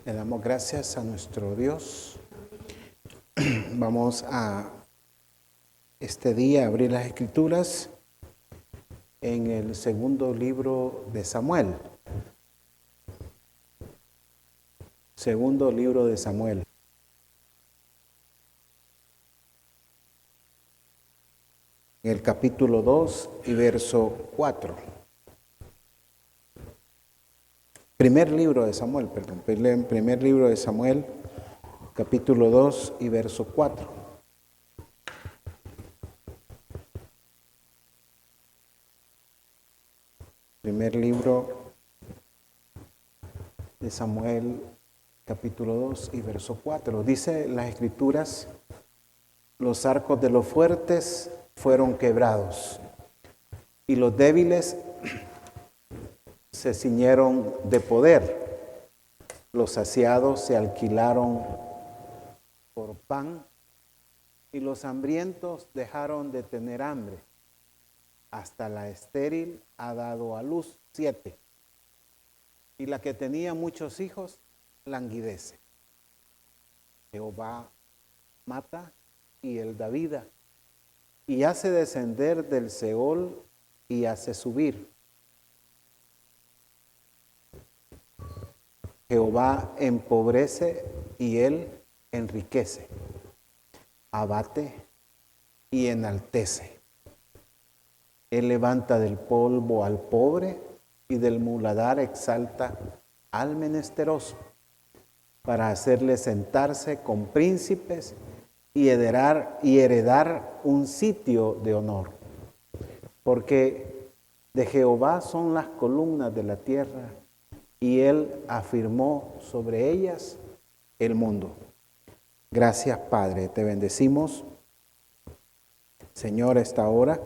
Le damos gracias a nuestro Dios. Vamos a este día abrir las Escrituras en el segundo libro de Samuel. Segundo libro de Samuel. En el capítulo 2 y verso 4. Primer libro de Samuel, perdón. Primer libro de Samuel, capítulo 2 y verso 4. Primer libro de Samuel, capítulo 2 y verso 4. Dice las Escrituras: los arcos de los fuertes fueron quebrados y los débiles se ciñeron de poder. Los saciados se alquilaron por pan y los hambrientos dejaron de tener hambre. Hasta la estéril ha dado a luz 7, y la que tenía muchos hijos languidece. Jehová mata y él da vida, y hace descender del Seol y hace subir. Jehová empobrece y él enriquece, abate y enaltece. Él levanta del polvo al pobre y del muladar exalta al menesteroso, para hacerle sentarse con príncipes y heredar un sitio de honor. Porque de Jehová son las columnas de la tierra, y él afirmó sobre ellas el mundo. Gracias, Padre, te bendecimos. Señor, esta hora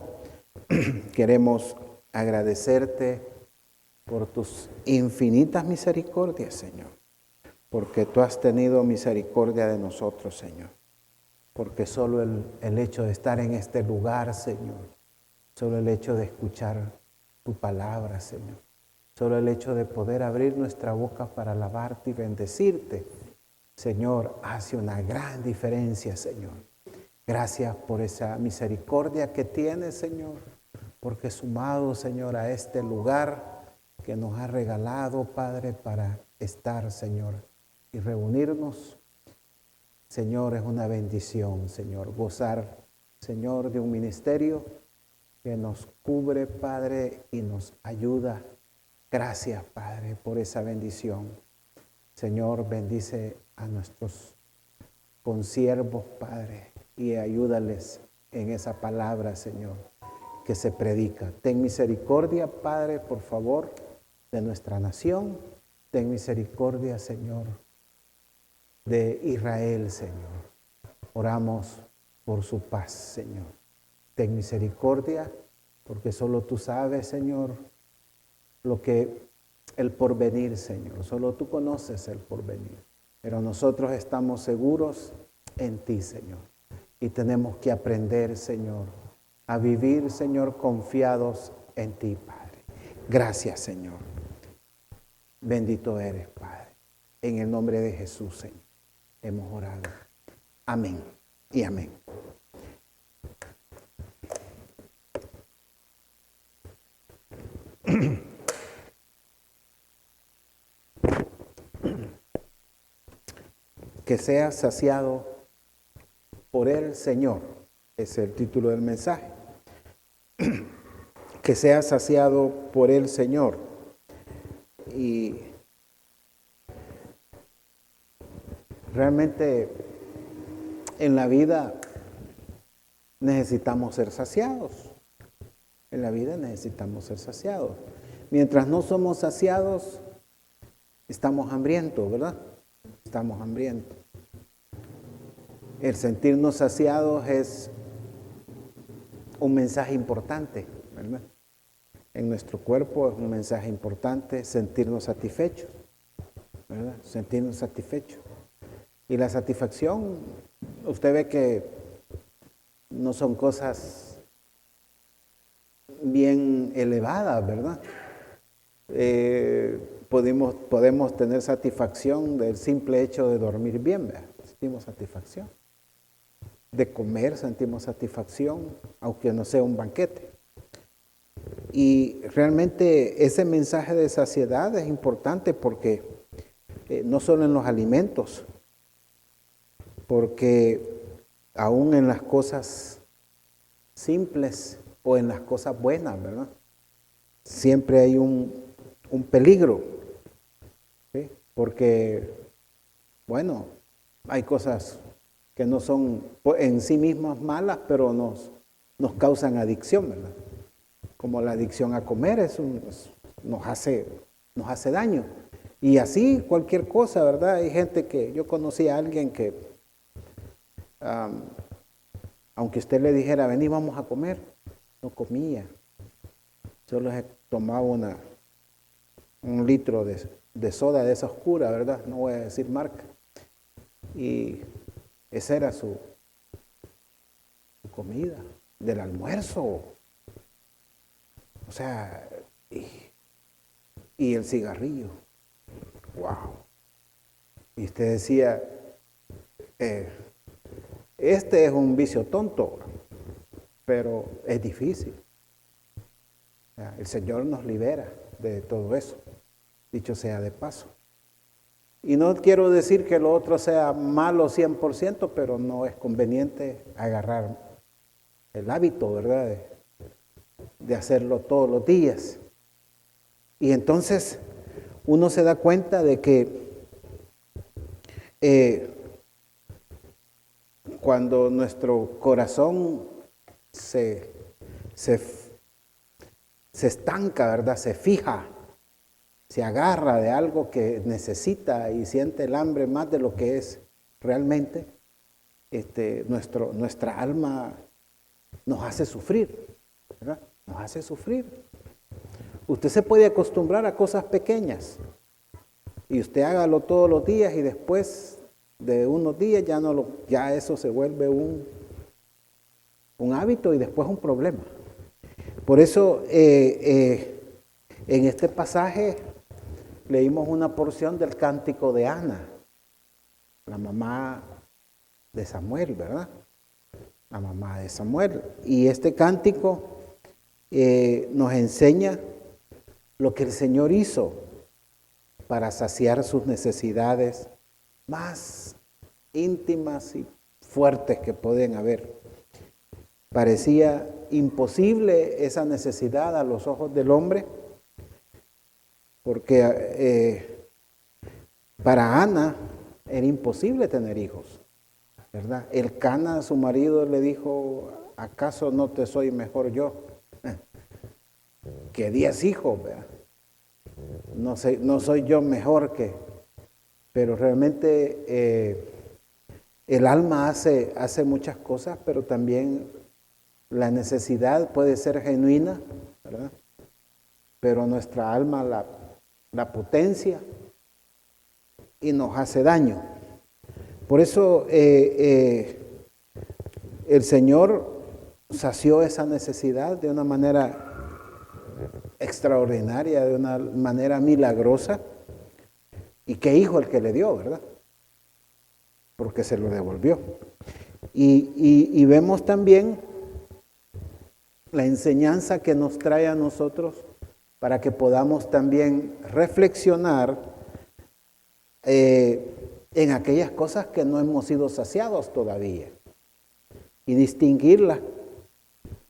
queremos agradecerte por tus infinitas misericordias, Señor, porque tú has tenido misericordia de nosotros, Señor, porque solo el hecho de estar en este lugar, Señor, solo el hecho de escuchar tu palabra, Señor, solo el hecho de poder abrir nuestra boca para alabarte y bendecirte, Señor, hace una gran diferencia, Señor. Gracias por esa misericordia que tienes, Señor, porque sumado, Señor, a este lugar que nos ha regalado, Padre, para estar, Señor, y reunirnos, Señor, es una bendición, Señor, gozar, Señor, de un ministerio que nos cubre, Padre, y nos ayuda. Gracias, Padre, por esa bendición. Señor, bendice a nuestros consiervos, Padre, y ayúdales en esa palabra, Señor, que se predica. Ten misericordia, Padre, por favor, de nuestra nación. Ten misericordia, Señor, de Israel, Señor. Oramos por su paz, Señor. Ten misericordia, porque solo tú sabes, Señor, lo que el porvenir, Señor. Solo tú conoces el porvenir. Pero nosotros estamos seguros en ti, Señor. Y tenemos que aprender, Señor, a vivir, Señor, confiados en ti, Padre. Gracias, Señor. Bendito eres, Padre. En el nombre de Jesús, Señor, hemos orado. Amén y amén. Que seas saciado por el Señor. Es el título del mensaje. Que seas saciado por el Señor. Y realmente en la vida necesitamos ser saciados. En la vida necesitamos ser saciados. Mientras no somos saciados, estamos hambrientos, ¿verdad? Estamos hambrientos. El sentirnos saciados es un mensaje importante, ¿verdad? En nuestro cuerpo es un mensaje importante sentirnos satisfechos, ¿verdad? Sentirnos satisfechos. Y la satisfacción, usted ve que no son cosas bien elevadas, ¿verdad? podemos tener satisfacción del simple hecho de dormir bien, ¿verdad? Sentimos satisfacción. De comer sentimos satisfacción, aunque no sea un banquete. Y realmente ese mensaje de saciedad es importante porque no solo en los alimentos, porque aún en las cosas simples o en las cosas buenas, ¿verdad? Siempre hay un peligro, ¿sí? Porque, bueno, hay cosas que no son en sí mismas malas, pero nos causan adicción, ¿verdad? Como la adicción a comer, nos hace daño. Y así cualquier cosa, ¿verdad? Hay gente yo conocí a alguien que, aunque usted le dijera, vení, vamos a comer, no comía. Solo se tomaba un litro de soda de esa oscura, ¿verdad? No voy a decir marca. Y esa era su comida, del almuerzo. O sea, y el cigarrillo. ¡Wow! Y usted decía, este es un vicio tonto, pero es difícil. El Señor nos libera de todo eso, dicho sea de paso. Y no quiero decir que lo otro sea malo 100%, pero no es conveniente agarrar el hábito, ¿verdad? De hacerlo todos los días. Y entonces uno se da cuenta de que cuando nuestro corazón se estanca, ¿verdad? Se fija, se agarra de algo que necesita y siente el hambre más de lo que es realmente, nuestra alma nos hace sufrir, ¿verdad? Nos hace sufrir. Usted se puede acostumbrar a cosas pequeñas y usted hágalo todos los días y después de unos días ya eso se vuelve un hábito y después un problema. Por eso en este pasaje leímos una porción del cántico de Ana, la mamá de Samuel, ¿verdad? La mamá de Samuel. Y este cántico nos enseña lo que el Señor hizo para saciar sus necesidades más íntimas y fuertes que pueden haber. Parecía imposible esa necesidad a los ojos del hombre, porque para Ana era imposible tener hijos, ¿verdad? Elcana, su marido, le dijo, ¿acaso no te soy mejor yo? Que 10 hijos, ¿verdad? No soy yo mejor que... Pero realmente el alma hace muchas cosas, pero también la necesidad puede ser genuina, ¿verdad? Pero nuestra alma la potencia y nos hace daño. Por eso el Señor sació esa necesidad de una manera extraordinaria, de una manera milagrosa. ¿Y qué hijo el que le dio, verdad? Porque se lo devolvió. Y vemos también la enseñanza que nos trae a nosotros para que podamos también reflexionar en aquellas cosas que no hemos sido saciados todavía y distinguir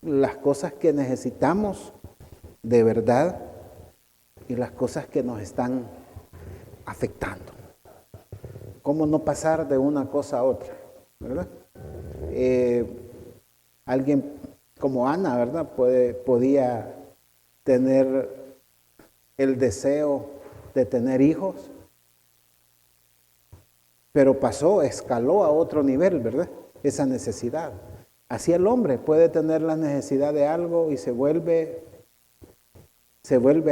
las cosas que necesitamos de verdad y las cosas que nos están afectando. ¿Cómo no pasar de una cosa a otra? ¿Verdad? Alguien como Ana, ¿verdad? Podía tener el deseo de tener hijos, pero escaló a otro nivel, ¿verdad? Esa necesidad. Así el hombre puede tener la necesidad de algo y se vuelve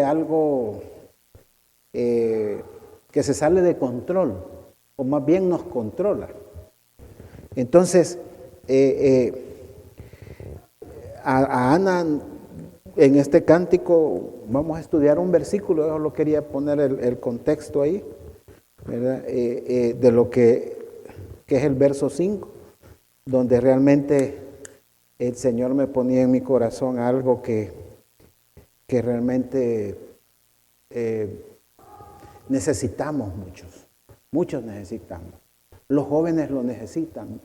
algo que se sale de control, o más bien nos controla. Entonces, a Ana en este cántico vamos a estudiar un versículo, yo lo quería poner el contexto ahí, ¿verdad? De lo que es el verso 5, donde realmente el Señor me ponía en mi corazón algo que realmente necesitamos muchos necesitamos. Los jóvenes lo necesitan,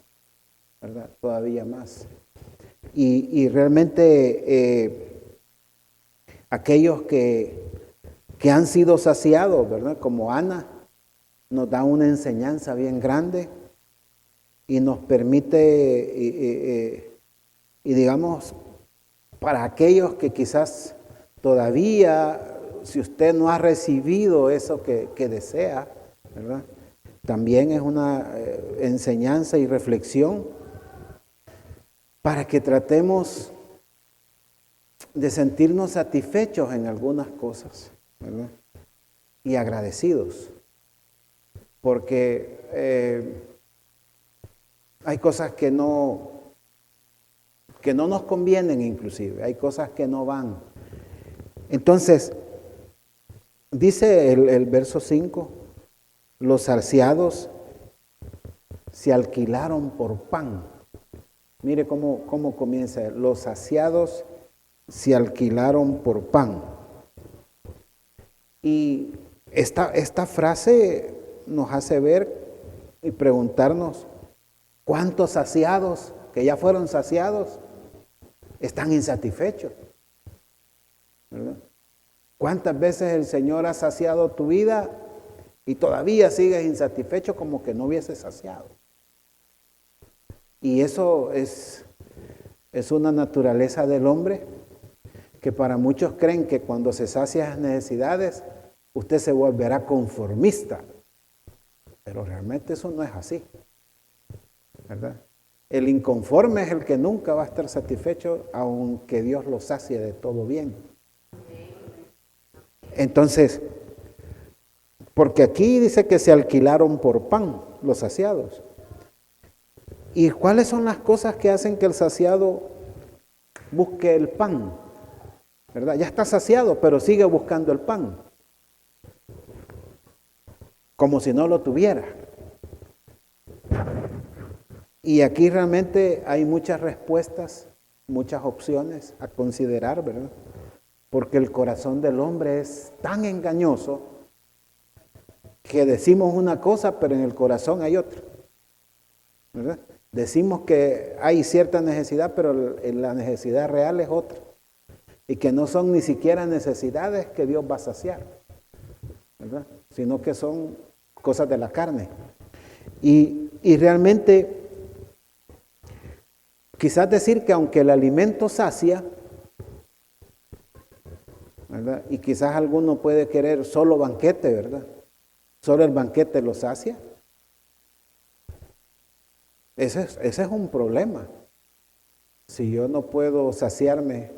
¿verdad? Todavía más. Y realmente aquellos que han sido saciados, ¿verdad? Como Ana, nos da una enseñanza bien grande y nos permite, y digamos, para aquellos que quizás todavía, si usted no ha recibido eso que desea, ¿verdad? También es una enseñanza y reflexión para que tratemos de sentirnos satisfechos en algunas cosas, ¿verdad? Y agradecidos, porque hay cosas que no nos convienen inclusive, hay cosas que no van. Entonces, dice el verso 5, los saciados se alquilaron por pan. Mire cómo comienza, los saciados se alquilaron por pan. Y esta frase nos hace ver y preguntarnos, ¿cuántos saciados que ya fueron saciados están insatisfechos? ¿Verdad? ¿Cuántas veces el Señor ha saciado tu vida y todavía sigues insatisfecho como que no hubieses saciado? Y eso es una naturaleza del hombre que para muchos creen que cuando se sacia las necesidades, usted se volverá conformista. Pero realmente eso no es así, ¿verdad? El inconforme es el que nunca va a estar satisfecho aunque Dios lo sacie de todo bien. Entonces, porque aquí dice que se alquilaron por pan los saciados. ¿Y cuáles son las cosas que hacen que el saciado busque el pan? ¿Verdad? Ya está saciado, pero sigue buscando el pan. Como si no lo tuviera. Y aquí realmente hay muchas respuestas, muchas opciones a considerar, ¿verdad? Porque el corazón del hombre es tan engañoso que decimos una cosa, pero en el corazón hay otra, ¿verdad? Decimos que hay cierta necesidad, pero la necesidad real es otra. Y que no son ni siquiera necesidades que Dios va a saciar, ¿verdad? Sino que son cosas de la carne. Y realmente, quizás decir que aunque el alimento sacia, ¿verdad? Y quizás alguno puede querer solo banquete, ¿verdad? Solo el banquete lo sacia. Ese es un problema. Si yo no puedo saciarme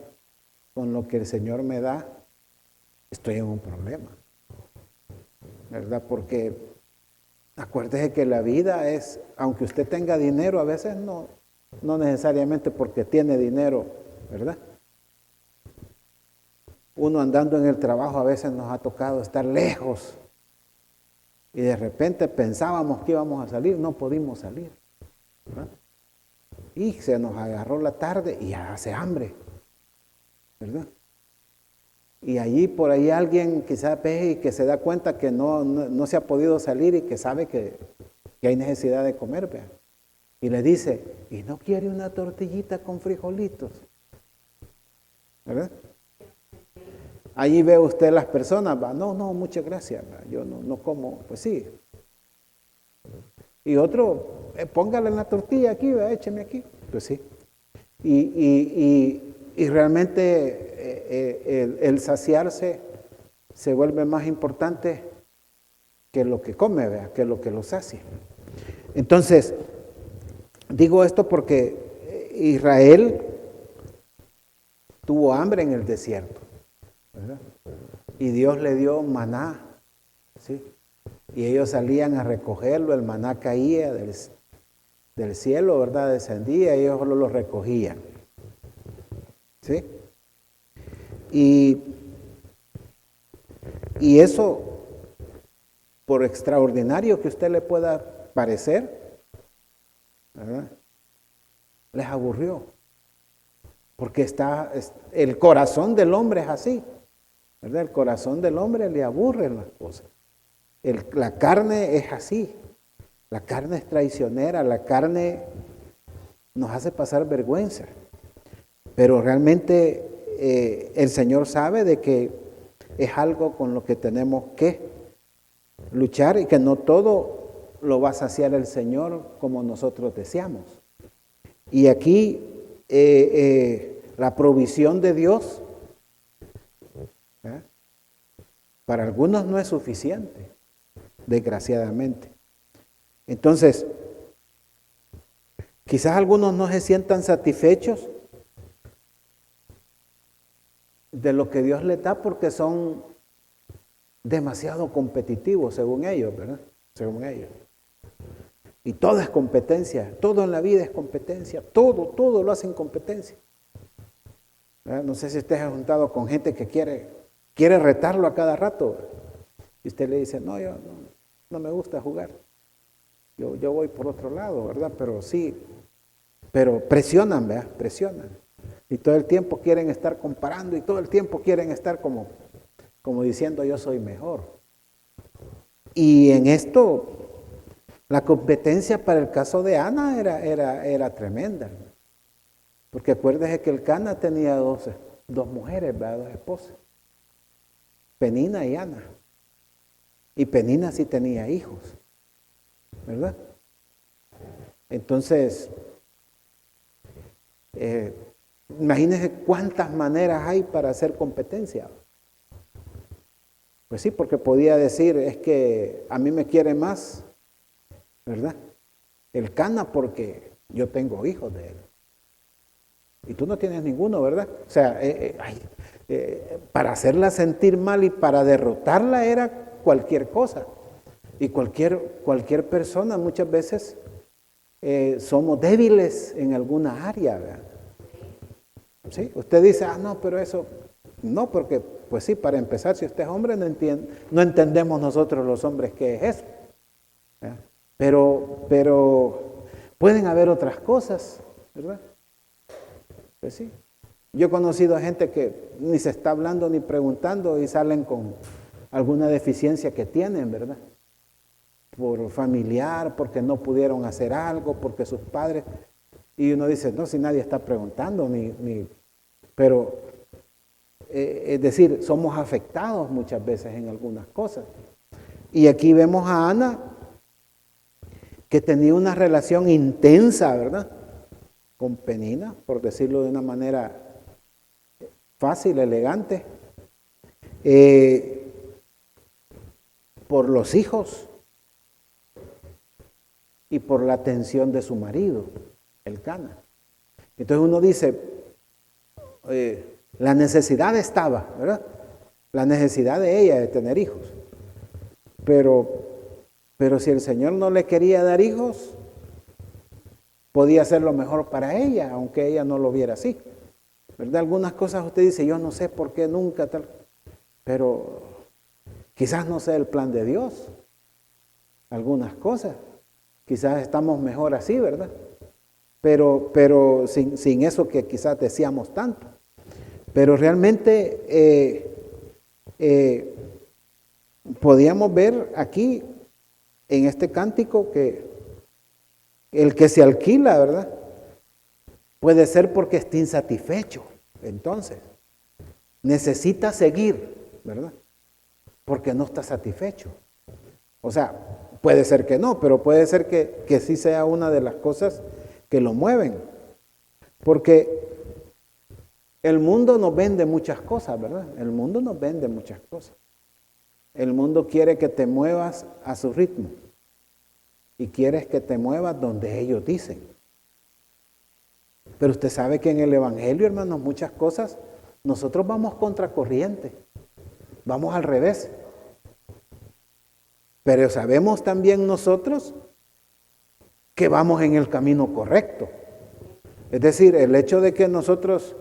con lo que el Señor me da, estoy en un problema, ¿verdad? Porque acuérdese que la vida es, aunque usted tenga dinero, a veces no necesariamente porque tiene dinero, ¿verdad? Uno andando en el trabajo a veces nos ha tocado estar lejos y de repente pensábamos que íbamos a salir, no pudimos salir, ¿verdad? Y se nos agarró la tarde y ya hace hambre, ¿verdad? Y allí por ahí alguien quizás ve y que se da cuenta que no se ha podido salir y que sabe que hay necesidad de comer, ¿verdad? Y le dice, ¿y no quiere una tortillita con frijolitos? ¿Verdad? Allí ve usted las personas, va, no, muchas gracias, va, yo no como, pues sí. Y otro, póngale la tortilla aquí, va, écheme aquí, pues sí. Y realmente el saciarse se vuelve más importante que lo que come, ¿verdad? Que lo que lo sacia. Entonces, digo esto porque Israel tuvo hambre en el desierto, ¿verdad? Y Dios le dio maná, ¿sí? Y ellos salían a recogerlo, el maná caía del cielo, ¿verdad? Descendía y ellos lo recogían, ¿sí? Y eso, por extraordinario que a usted le pueda parecer, ¿verdad?, les aburrió. Porque el corazón del hombre es así, ¿verdad? El corazón del hombre le aburren las cosas. La carne es así. La carne es traicionera, la carne nos hace pasar vergüenza. Pero realmente el Señor sabe de que es algo con lo que tenemos que luchar y que no todo lo va a saciar el Señor como nosotros deseamos. Y aquí la provisión de Dios, para algunos no es suficiente, desgraciadamente. Entonces, quizás algunos no se sientan satisfechos de lo que Dios les da porque son demasiado competitivos, según ellos, ¿verdad? Según ellos. Y todo es competencia, todo en la vida es competencia, todo lo hacen competencia. ¿Verdad? No sé si usted se ha juntado con gente que quiere retarlo a cada rato. Y usted le dice, no, yo no me gusta jugar. Yo voy por otro lado, ¿verdad? Pero sí, pero presionan, ¿verdad? Presionan. Y todo el tiempo quieren estar comparando y todo el tiempo quieren estar como diciendo yo soy mejor. Y en esto, la competencia para el caso de Ana era tremenda. Porque acuérdese que el Cana tenía dos mujeres, ¿verdad? Dos esposas. Penina y Ana. Y Penina sí tenía hijos, ¿verdad? Entonces, imagínense cuántas maneras hay para hacer competencia. Pues sí, porque podía decir, es que a mí me quiere más, ¿verdad?, el Cana porque yo tengo hijos de él. Y tú no tienes ninguno, ¿verdad? O sea, para hacerla sentir mal y para derrotarla era cualquier cosa. Y cualquier persona muchas veces somos débiles en alguna área, ¿verdad? ¿Sí? Usted dice, no, pero eso, no, porque, pues sí, para empezar, si usted es hombre, no entendemos nosotros los hombres qué es eso, ¿verdad? Pero pueden haber otras cosas, ¿verdad? Pues sí. Yo he conocido a gente que ni se está hablando ni preguntando y salen con alguna deficiencia que tienen, ¿verdad? Por familiar, porque no pudieron hacer algo, porque sus padres. Y uno dice, no, si nadie está preguntando, pero es decir, somos afectados muchas veces en algunas cosas. Y aquí vemos a Ana, que tenía una relación intensa, ¿verdad?, con Penina, por decirlo de una manera fácil, elegante, por los hijos y por la atención de su marido, el Cana. Entonces uno dice, la necesidad estaba, ¿verdad? La necesidad de ella de tener hijos. Pero si el Señor no le quería dar hijos, podía hacer lo mejor para ella, aunque ella no lo viera así, ¿verdad? Algunas cosas usted dice, yo no sé por qué nunca tal, pero quizás no sea el plan de Dios. Algunas cosas, quizás estamos mejor así, ¿verdad? Pero sin eso que quizás deseamos tanto. Pero realmente podíamos ver aquí en este cántico que el que se alquila, ¿verdad?, puede ser porque está insatisfecho. Entonces, necesita seguir, ¿verdad?, porque no está satisfecho. O sea, puede ser que no, pero puede ser que sí sea una de las cosas que lo mueven. Porque el mundo nos vende muchas cosas, ¿verdad? El mundo nos vende muchas cosas. El mundo quiere que te muevas a su ritmo. Y quieres que te muevas donde ellos dicen. Pero usted sabe que en el Evangelio, hermanos, muchas cosas, nosotros vamos contracorriente, vamos al revés. Pero sabemos también nosotros que vamos en el camino correcto. Es decir, el hecho de que nosotros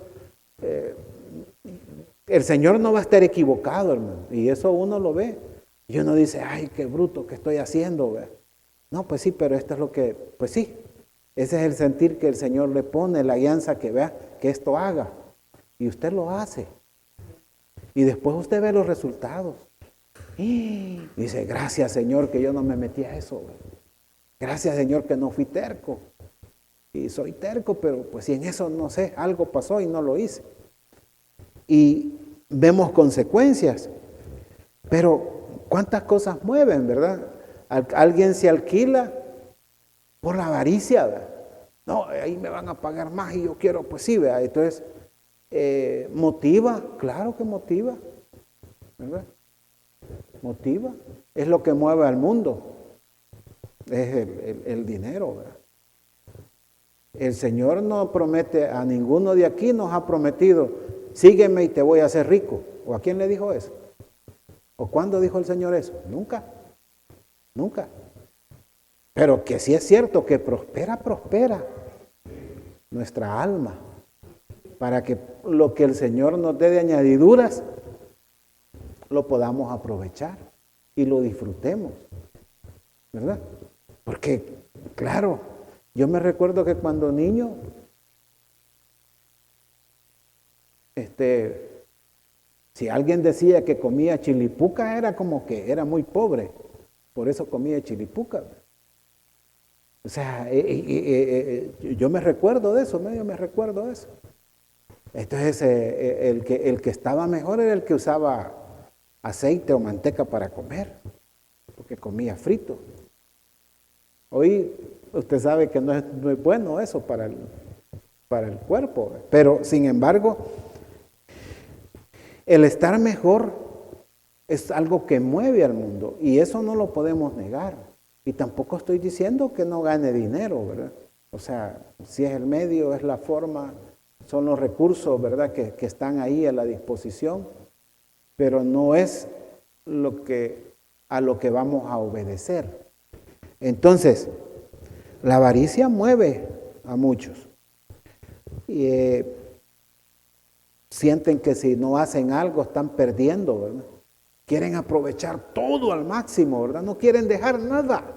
El Señor no va a estar equivocado, hermano, y eso uno lo ve. Y uno dice, ay, qué bruto que estoy haciendo, ¿verdad? No, pues sí, pero esto es lo que, pues sí, ese es el sentir que el Señor le pone, la guianza que vea que esto haga. Y usted lo hace. Y después usted ve los resultados. Y dice, gracias Señor que yo no me metí a eso. Gracias Señor que no fui terco. Y soy terco, pero pues si en eso no sé, algo pasó y no lo hice. Y vemos consecuencias. Pero ¿cuántas cosas mueven, verdad? Alguien se alquila por la avaricia, ¿verdad? No, ahí me van a pagar más y yo quiero, pues sí, ¿verdad? Entonces, motiva, claro que motiva, ¿verdad? Motiva, es lo que mueve al mundo, es el dinero, ¿verdad? El Señor no promete, a ninguno de aquí nos ha prometido, sígueme y te voy a hacer rico. ¿O a quién le dijo eso? ¿O cuándo dijo el Señor eso? Nunca, nunca. Pero que sí es cierto que prospera nuestra alma, para que lo que el Señor nos dé de añadiduras, lo podamos aprovechar y lo disfrutemos, ¿verdad? Porque, claro, yo me recuerdo que cuando niño, si alguien decía que comía chilipuca, era como que era muy pobre, por eso comía chilipuca. O sea, yo me recuerdo de eso, medio me recuerdo de eso. Entonces, el que estaba mejor era el que usaba aceite o manteca para comer, porque comía frito. Hoy usted sabe que no es bueno eso para el cuerpo, pero sin embargo, el estar mejor es algo que mueve al mundo y eso no lo podemos negar. Y tampoco estoy diciendo que no gane dinero, ¿verdad? O sea, si es el medio, es la forma, son los recursos, ¿verdad? Que están ahí a la disposición, pero no es a lo que vamos a obedecer. Entonces, la avaricia mueve a muchos. Y sienten que si no hacen algo están perdiendo, ¿verdad? Quieren aprovechar todo al máximo, ¿verdad? No quieren dejar nada.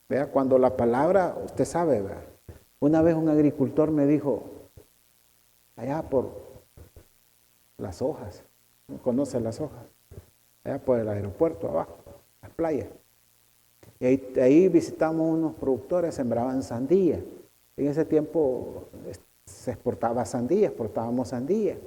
Vea, cuando la palabra, usted sabe, ¿verdad? Una vez un agricultor me dijo, allá por las hojas, ¿no conoce las hojas? Allá por el aeropuerto, abajo, las playas. Y ahí visitamos unos productores, sembraban sandía. En ese tiempo se exportaba sandía, exportábamos sandía.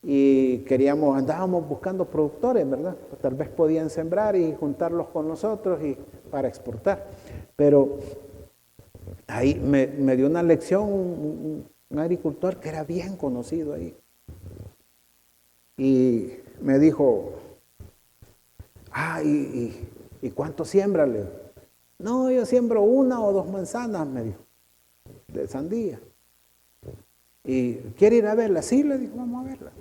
Y andábamos buscando productores, ¿verdad? Pues tal vez podían sembrar y juntarlos con nosotros y para exportar. Pero ahí me dio una lección un agricultor que era bien conocido ahí. Y me dijo, ¿y cuánto siembra? Le digo, no, yo siembro 1 o 2 manzanas, me dijo, de sandía. ¿Y quiere ir a verla? Sí, le dijo, vamos a verla.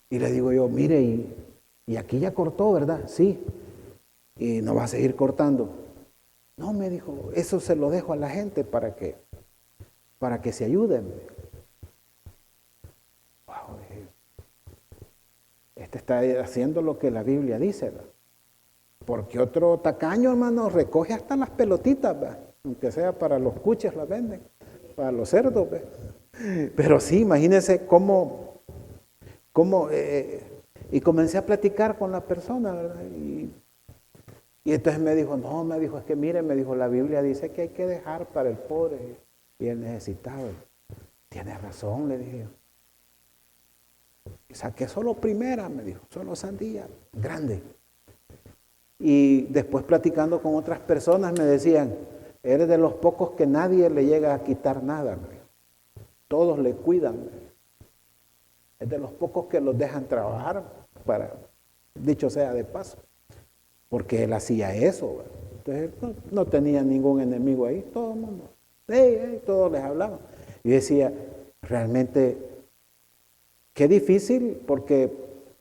Y le digo yo, mire, y aquí ya cortó, ¿verdad? Sí. Y no va a seguir cortando. No, me dijo, eso se lo dejo a la gente para que se ayuden. Wow, este está haciendo lo que la Biblia dice, ¿verdad? Porque otro tacaño, hermano, recoge hasta las pelotitas, ¿verdad? Aunque sea para los cuches las venden, para los cerdos, ¿verdad? Pero sí, imagínense cómo y comencé a platicar con la persona, ¿verdad? Y entonces me dijo, no, me dijo, es que mire, me dijo, la Biblia dice que hay que dejar para el pobre y el necesitado. Tiene razón, le dije yo. Y saqué solo primera, me dijo, solo sandía, grande. Y después platicando con otras personas me decían, eres de los pocos que nadie le llega a quitar nada, me dijo. Todos le cuidan, me dijo. Es de los pocos que los dejan trabajar, dicho sea de paso, porque él hacía eso, ¿verdad? Entonces no tenía ningún enemigo ahí, todo el mundo, todos les hablaban. Y decía, realmente, qué difícil, porque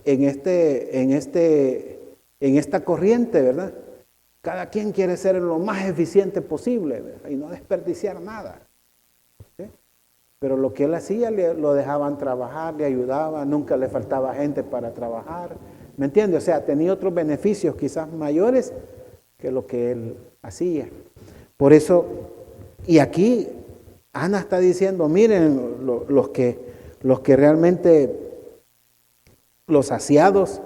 en esta corriente, ¿verdad? Cada quien quiere ser lo más eficiente posible, ¿verdad? Y no desperdiciar nada. ¿Sí? pero lo que él hacía lo dejaban trabajar, le ayudaba, nunca le faltaba gente para trabajar. ¿Me entiende? O sea, tenía otros beneficios quizás mayores que lo que él hacía. Por eso, y aquí Ana está diciendo, miren, los que realmente, los saciados,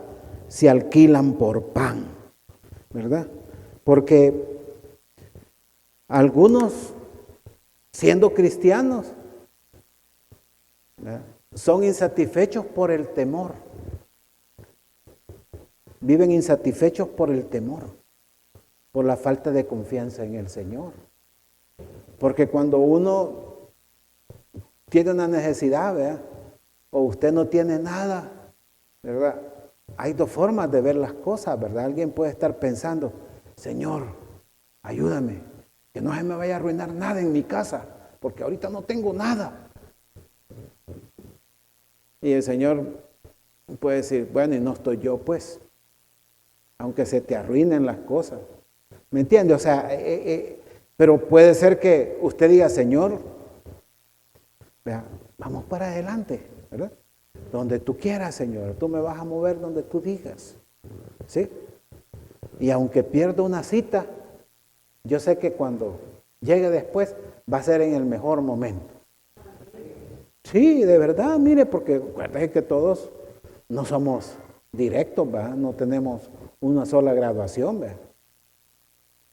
se alquilan por pan, ¿verdad? Porque algunos, siendo cristianos, ¿verdad?, son insatisfechos por el temor. Viven insatisfechos por el temor, por la falta de confianza en el Señor. Porque cuando uno tiene una necesidad, ¿verdad?, o usted no tiene nada, ¿verdad?, hay dos formas de ver las cosas, ¿verdad? Alguien puede estar pensando, Señor, ayúdame, que no se me vaya a arruinar nada en mi casa, porque ahorita no tengo nada. Y el Señor puede decir, bueno, y no estoy yo, pues, aunque se te arruinen las cosas. ¿Me entiende? O sea, pero puede ser que usted diga, Señor, vea, vamos para adelante, ¿verdad? Donde tú quieras, Señor, tú me vas a mover donde tú digas, ¿sí? Y aunque pierda una cita, yo sé que cuando llegue después va a ser en el mejor momento. Sí, de verdad, mire, porque acuérdense que todos no somos directos, ¿verdad? No tenemos una sola graduación, ¿verdad?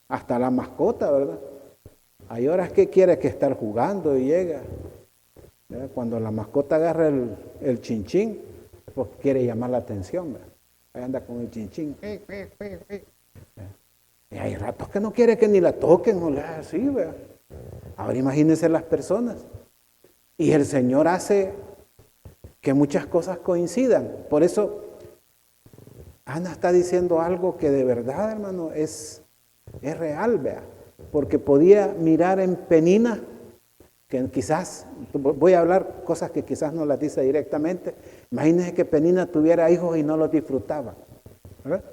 Hasta la mascota, ¿verdad? Hay horas que quiere que estar jugando y llega, ¿verdad? Cuando la mascota agarra el chinchín, pues quiere llamar la atención, ¿verdad? Ahí anda con el chinchín. Y hay ratos que no quiere que ni la toquen o la así, ¿verdad? Ahora imagínense las personas. Y el Señor hace que muchas cosas coincidan. Por eso Ana está diciendo algo que de verdad, hermano, es real, vea. Porque podía mirar en Penina, que quizás, voy a hablar cosas que quizás no las dice directamente. Imagínense que Penina tuviera hijos y no los disfrutaba, ¿verdad?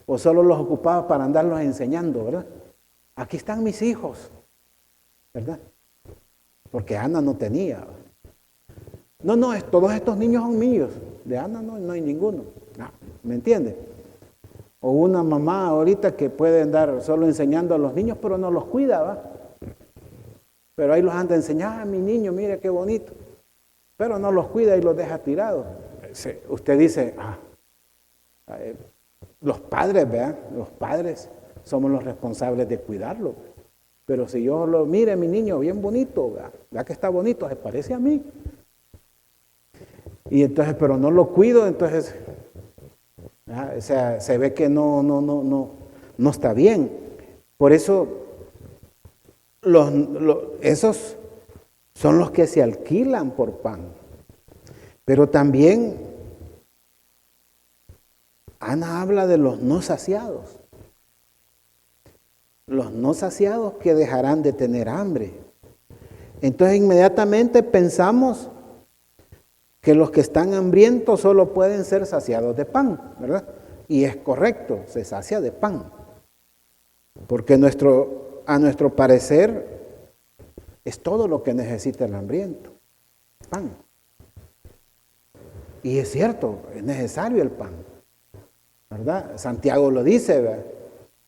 O solo los ocupaba para andarlos enseñando, ¿verdad? Aquí están mis hijos, ¿verdad? Porque Ana no tenía. No, todos estos niños son míos. De Ana no hay ninguno. No, ¿me entiende? O una mamá ahorita que puede andar solo enseñando a los niños, pero no los cuida, ¿va? Pero ahí los anda enseñando, mi niño, mire qué bonito. Pero no los cuida y los deja tirados. Usted dice, los padres, ¿verdad? Los padres somos los responsables de cuidarlo. Pero si yo mire mi niño bien bonito, ¿verdad que está bonito? Se parece a mí. Y entonces, pero no lo cuido, entonces, o sea, se ve que no está bien. Por eso, esos son los que se alquilan por pan. Pero también, Ana habla de los no saciados. Los no saciados que dejarán de tener hambre. Entonces inmediatamente pensamos que los que están hambrientos solo pueden ser saciados de pan, ¿verdad? Y es correcto, se sacia de pan. Porque a nuestro parecer es todo lo que necesita el hambriento, pan. Y es cierto, es necesario el pan, ¿verdad? Santiago lo dice, ¿verdad?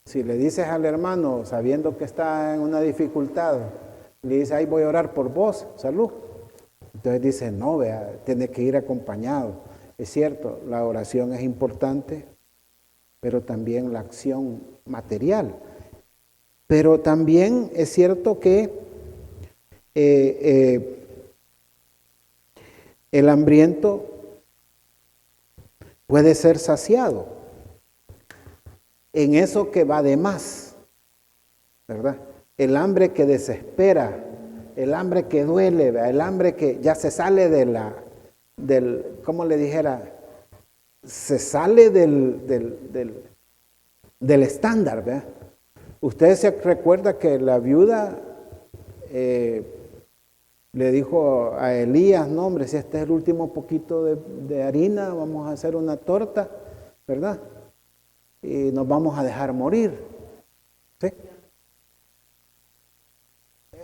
Si le dices al hermano, sabiendo que está en una dificultad, le dice, ay, voy a orar por vos, salud. Entonces dice, no, vea, tiene que ir acompañado. Es cierto, la oración es importante, pero también la acción material. Pero también es cierto que el hambriento puede ser saciado en eso que va de más, ¿verdad? El hambre que desespera, el hambre que duele, ¿verdad? El hambre que ya se sale ¿cómo le dijera? Se sale del estándar, ¿verdad? Usted se recuerda que la viuda le dijo a Elías, no hombre, si este es el último poquito de harina, vamos a hacer una torta, ¿verdad? Y nos vamos a dejar morir, ¿sí?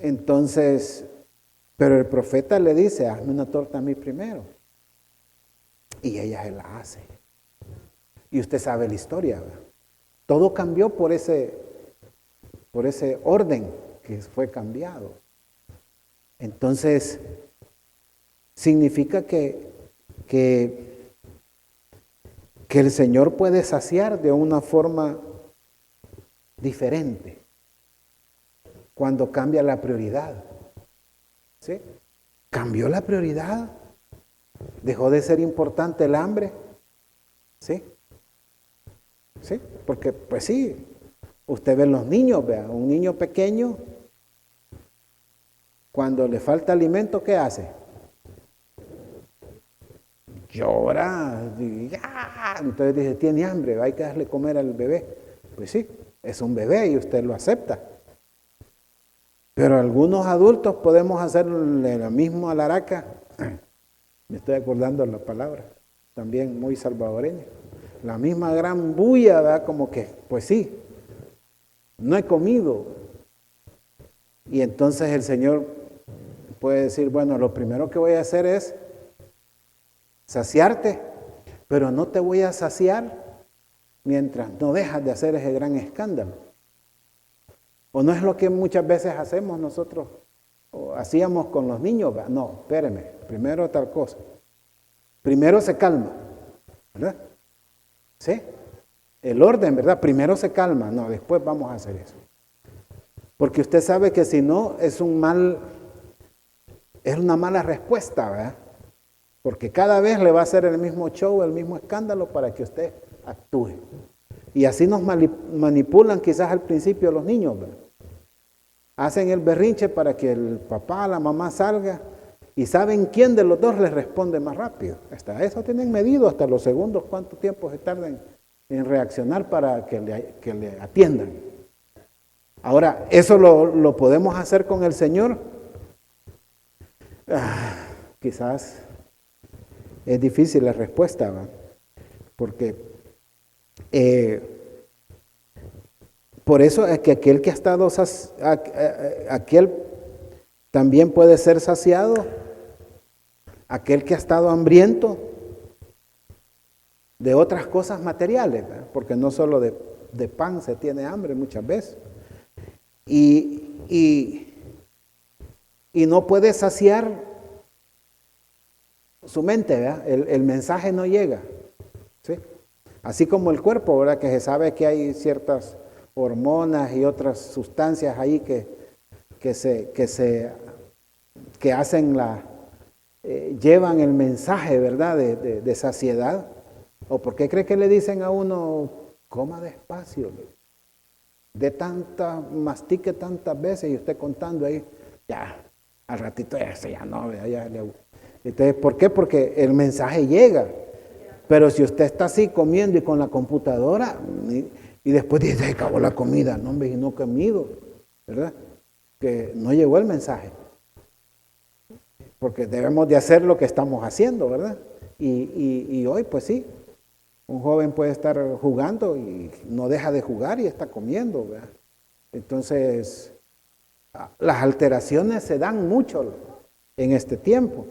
Entonces, Pero el profeta le dice, hazme una torta a mí primero. Y ella se la hace. Y usted sabe la historia, ¿verdad? Todo cambió por ese orden que fue cambiado. Entonces, significa que el Señor puede saciar de una forma diferente cuando cambia la prioridad. ¿Sí? Cambió la prioridad. Dejó de ser importante el hambre. ¿Sí? ¿Sí? Porque, pues sí, usted ve los niños, vea, un niño pequeño, cuando le falta alimento, ¿qué hace? Llora, entonces dice, tiene hambre, hay que darle comer al bebé. Pues sí, es un bebé y usted lo acepta. Pero algunos adultos podemos hacerle la misma alaraca. Me estoy acordando de la palabra, también muy salvadoreña. La misma gran bulla, ¿verdad? Como que, pues sí, no he comido. Y entonces el Señor puede decir, bueno, lo primero que voy a hacer es saciarte, pero no te voy a saciar mientras no dejas de hacer ese gran escándalo. ¿O no es lo que muchas veces hacemos nosotros? O hacíamos con los niños. No, espéreme, primero tal cosa. Primero se calma, ¿verdad? ¿Sí? El orden, ¿verdad? Primero se calma, no, después vamos a hacer eso. Porque usted sabe que si no es una mala respuesta, ¿verdad? Porque cada vez le va a hacer el mismo show, el mismo escándalo para que usted actúe. Y así nos manipulan quizás al principio los niños, ¿verdad? Hacen el berrinche para que el papá, la mamá salga y saben quién de los dos les responde más rápido. Hasta eso tienen medido, hasta los segundos, cuánto tiempo se tardan en reaccionar para que le atiendan. Ahora, ¿eso lo podemos hacer con el Señor? Quizás es difícil la respuesta, ¿verdad? Porque por eso es que aquel que ha estado aquel también puede ser saciado, aquel que ha estado hambriento de otras cosas materiales, ¿verdad? Porque no solo de pan se tiene hambre muchas veces. Y no puede saciar su mente, ¿verdad? El mensaje no llega, ¿sí? Así como el cuerpo, ¿verdad? Que se sabe que hay ciertas hormonas y otras sustancias ahí que hacen llevan el mensaje, ¿verdad? De saciedad. ¿O por qué cree que le dicen a uno, coma despacio? Mastique tantas veces y usted contando ahí, ya, al ratito ya no, Entonces, ¿por qué? Porque el mensaje llega. Pero si usted está así comiendo y con la computadora y después dice, se acabó la comida, no, hombre, y no he comido, ¿verdad? Que no llegó el mensaje. Porque debemos de hacer lo que estamos haciendo, ¿verdad? Y hoy, pues sí, un joven puede estar jugando y no deja de jugar y está comiendo, ¿verdad? Entonces, las alteraciones se dan mucho en este tiempo.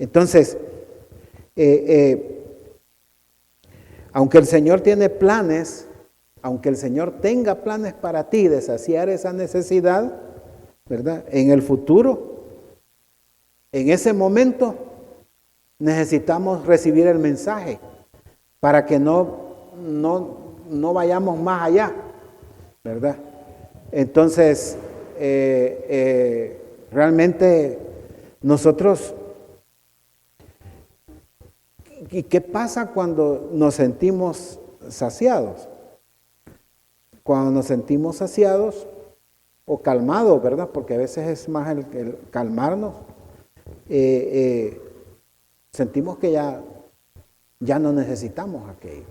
Entonces, aunque el Señor tiene planes, aunque el Señor tenga planes para ti de saciar esa necesidad, ¿verdad? En el futuro, en ese momento, necesitamos recibir el mensaje para que no vayamos más allá, ¿verdad? Entonces, realmente nosotros, ¿y qué pasa cuando nos sentimos saciados? Cuando nos sentimos saciados o calmados, ¿verdad? Porque a veces es más el calmarnos. Sentimos que ya no necesitamos aquello.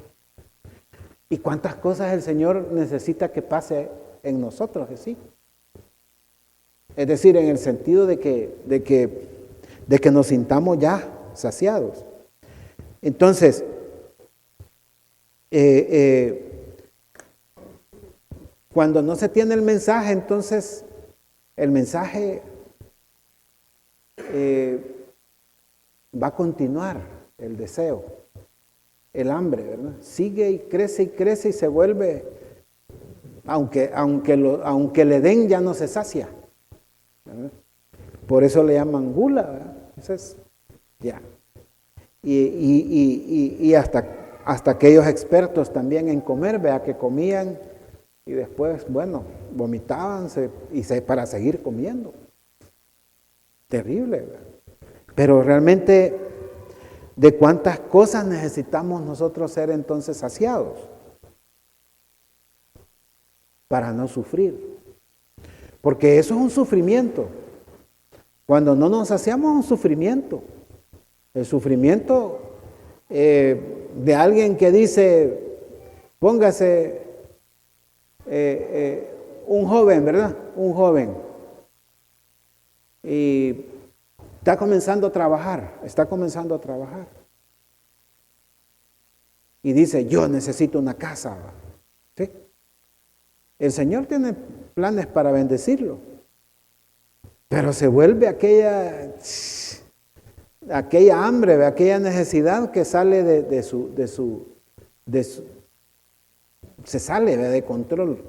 ¿Y cuántas cosas el Señor necesita que pase en nosotros? Sí. Es decir, en el sentido de que nos sintamos ya saciados. Entonces, cuando no se tiene el mensaje, entonces el mensaje va a continuar el deseo, el hambre, ¿verdad? Sigue y crece y se vuelve, aunque le den ya no se sacia, ¿verdad? Por eso le llaman gula, ¿verdad? Entonces, ya. Y hasta aquellos expertos también en comer, vea que comían y después, bueno, vomitaban para seguir comiendo. Terrible, ¿verdad? Pero realmente, ¿de cuántas cosas necesitamos nosotros ser entonces saciados? Para no sufrir. Porque eso es un sufrimiento. Cuando no nos saciamos es un sufrimiento. El sufrimiento de alguien que dice, póngase un joven, ¿verdad? Un joven. Y está comenzando a trabajar. Y dice, yo necesito una casa. ¿Sí? El Señor tiene planes para bendecirlo. Pero se vuelve aquella hambre, aquella necesidad que sale se sale de control.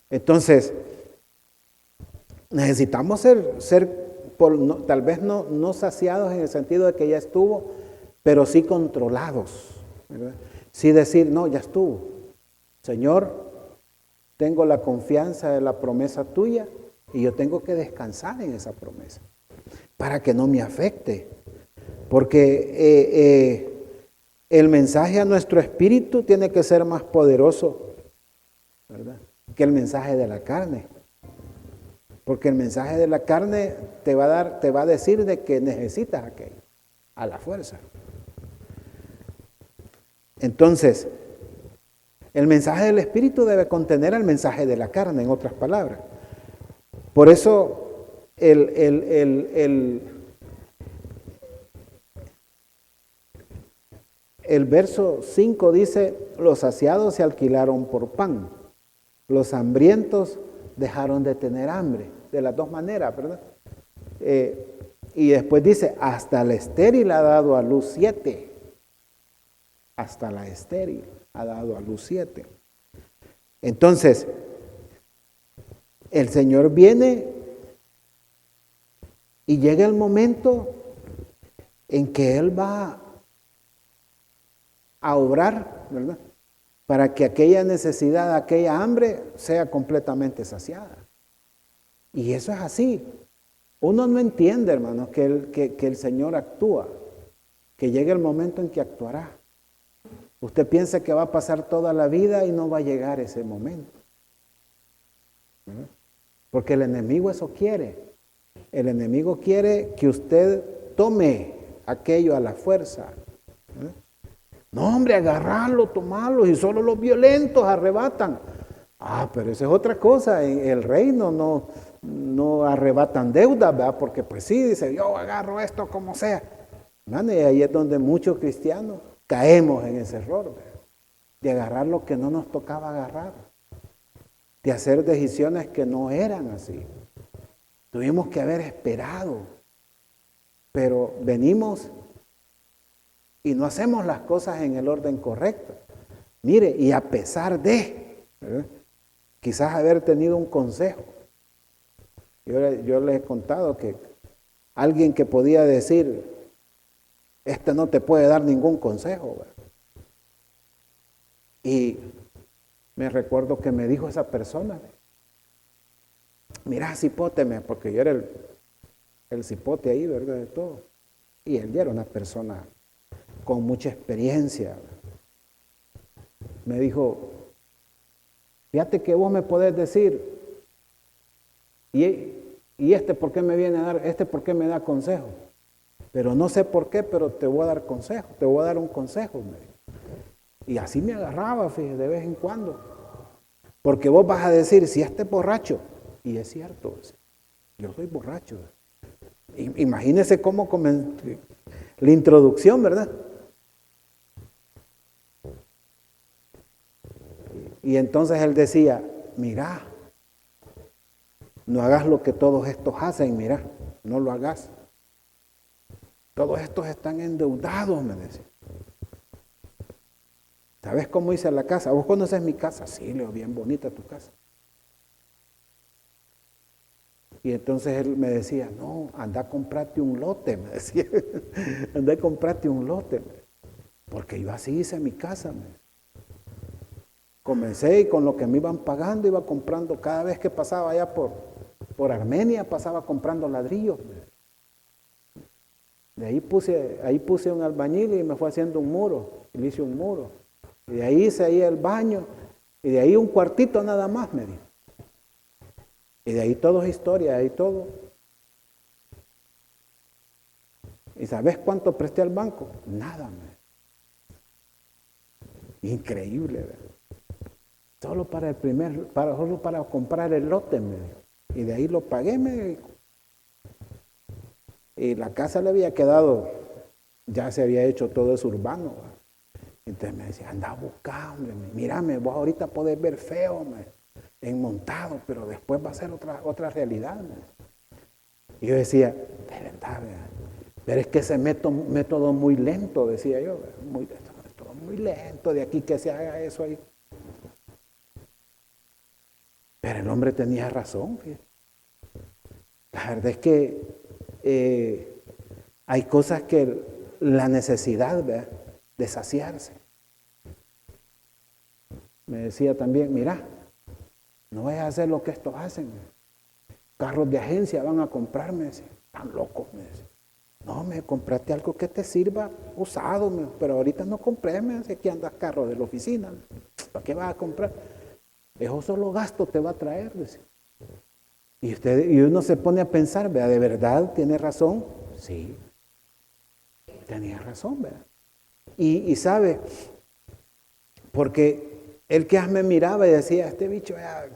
Entonces, necesitamos ser tal vez no saciados en el sentido de que ya estuvo, pero sí controlados, ¿verdad? Sí decir, no, ya estuvo. Señor, tengo la confianza de la promesa tuya y yo tengo que descansar en esa promesa para que no me afecte. Porque el mensaje a nuestro espíritu tiene que ser más poderoso, ¿verdad?, que el mensaje de la carne. Porque el mensaje de la carne te va a decir de que necesitas aquello, a la fuerza. Entonces, el mensaje del Espíritu debe contener el mensaje de la carne, en otras palabras. Por eso, el verso 5 dice, los saciados se alquilaron por pan, los hambrientos dejaron de tener hambre, de las dos maneras, ¿verdad? Y después dice, hasta la estéril ha dado a luz 7. Hasta la estéril ha dado a luz 7. Entonces, el Señor viene y llega el momento en que Él va a obrar, ¿verdad?, para que aquella necesidad, aquella hambre sea completamente saciada. Y eso es así. Uno no entiende, hermanos, que el Señor actúa, que llegue el momento en que actuará. Usted piensa que va a pasar toda la vida y no va a llegar ese momento. ¿Verdad? Porque el enemigo eso quiere. El enemigo quiere que usted tome aquello a la fuerza. ¿Verdad? No, hombre, agarrarlo, tomarlo, y solo los violentos arrebatan. Pero esa es otra cosa. En el reino no arrebatan deudas, ¿verdad? Porque pues sí, dice, yo agarro esto como sea. ¿Verdad? Y ahí es donde muchos cristianos caemos en ese error, ¿verdad?, de agarrar lo que no nos tocaba agarrar, de hacer decisiones que no eran así. Tuvimos que haber esperado, pero venimos y no hacemos las cosas en el orden correcto. Mire, y a pesar de, ¿verdad?, quizás haber tenido un consejo. Yo les he contado que alguien que podía decir, este no te puede dar ningún consejo, ¿verdad? Y me recuerdo que me dijo esa persona, mira, cipóteme, porque yo era el cipote ahí, ¿verdad?, de todo. Y él ya era una persona con mucha experiencia. Me dijo, fíjate que vos me podés decir, y este por qué me viene a dar, este por qué me da consejo, pero no sé por qué, pero te voy a dar consejo, te voy a dar un consejo, me dijo. Y así me agarraba, fíjate, de vez en cuando, porque vos vas a decir, si este es borracho, y es cierto, yo soy borracho. Imagínese cómo comenzó la introducción, ¿verdad? Y entonces él decía, mira, no hagas lo que todos estos hacen, mira. no lo hagas. Todos estos están endeudados, me decía. ¿Sabes cómo hice la casa? ¿Vos conoces mi casa? Sí, le digo, bien bonita tu casa. Y entonces él me decía, no, anda a comprarte un lote, me decía. Anda a comprarte un lote. Porque yo así hice mi casa. Comencé y con lo que me iban pagando iba comprando, cada vez que pasaba allá por Armenia, pasaba comprando ladrillos. De ahí puse un albañil y me fue haciendo un muro, y le hice un muro. Y de ahí hice ahí el baño, y de ahí un cuartito nada más, me dijo. Y de ahí todo es historia, ahí todo. ¿Y sabes cuánto presté al banco? Nada, increíble, ¿verdad? Solo para comprar el lote, me dijo. Y de ahí lo pagué, me dijo. Y la casa le había quedado, ya se había hecho todo eso urbano, ¿verdad? Entonces me decía, anda a buscar, hombre, mírame, vos ahorita podés ver feo, montado, pero después va a ser otra realidad. Y yo decía, de verdad, ¿verdad? Pero es que ese método muy lento, decía yo, muy lento, de aquí que se haga eso ahí. Pero el hombre tenía razón. Fíjate. La verdad es que hay cosas que la necesidad, ¿verdad?, de saciarse. Me decía también, mira, no vayas a hacer lo que estos hacen. Carros de agencia van a comprarme, están locos, me decía. No, compraste algo que te sirva usado, pero ahorita no compré, me decía, aquí andas carro de la oficina. ¿Para qué vas a comprar? Eso solo gasto te va a traer, decía. Y uno se pone a pensar, ¿verdad? ¿De verdad tiene razón? Sí, tenía razón, ¿verdad? Y sabe, porque él que me miraba y decía, este bicho va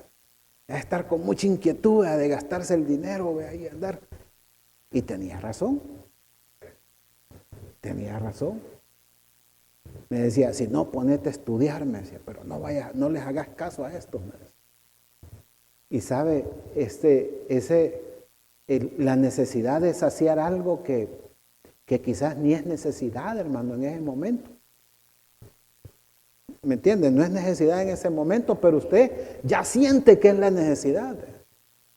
a estar con mucha inquietud, ¿verdad?, de gastarse el dinero, ¿verdad?, y andar. Y tenía razón. Tenía razón. Me decía, si no, ponete a estudiar, me decía, pero no les hagas caso a esto, me decía. Y sabe, la necesidad de saciar algo que quizás ni es necesidad, hermano, en ese momento. ¿Me entiende? No es necesidad en ese momento, pero usted ya siente que es la necesidad.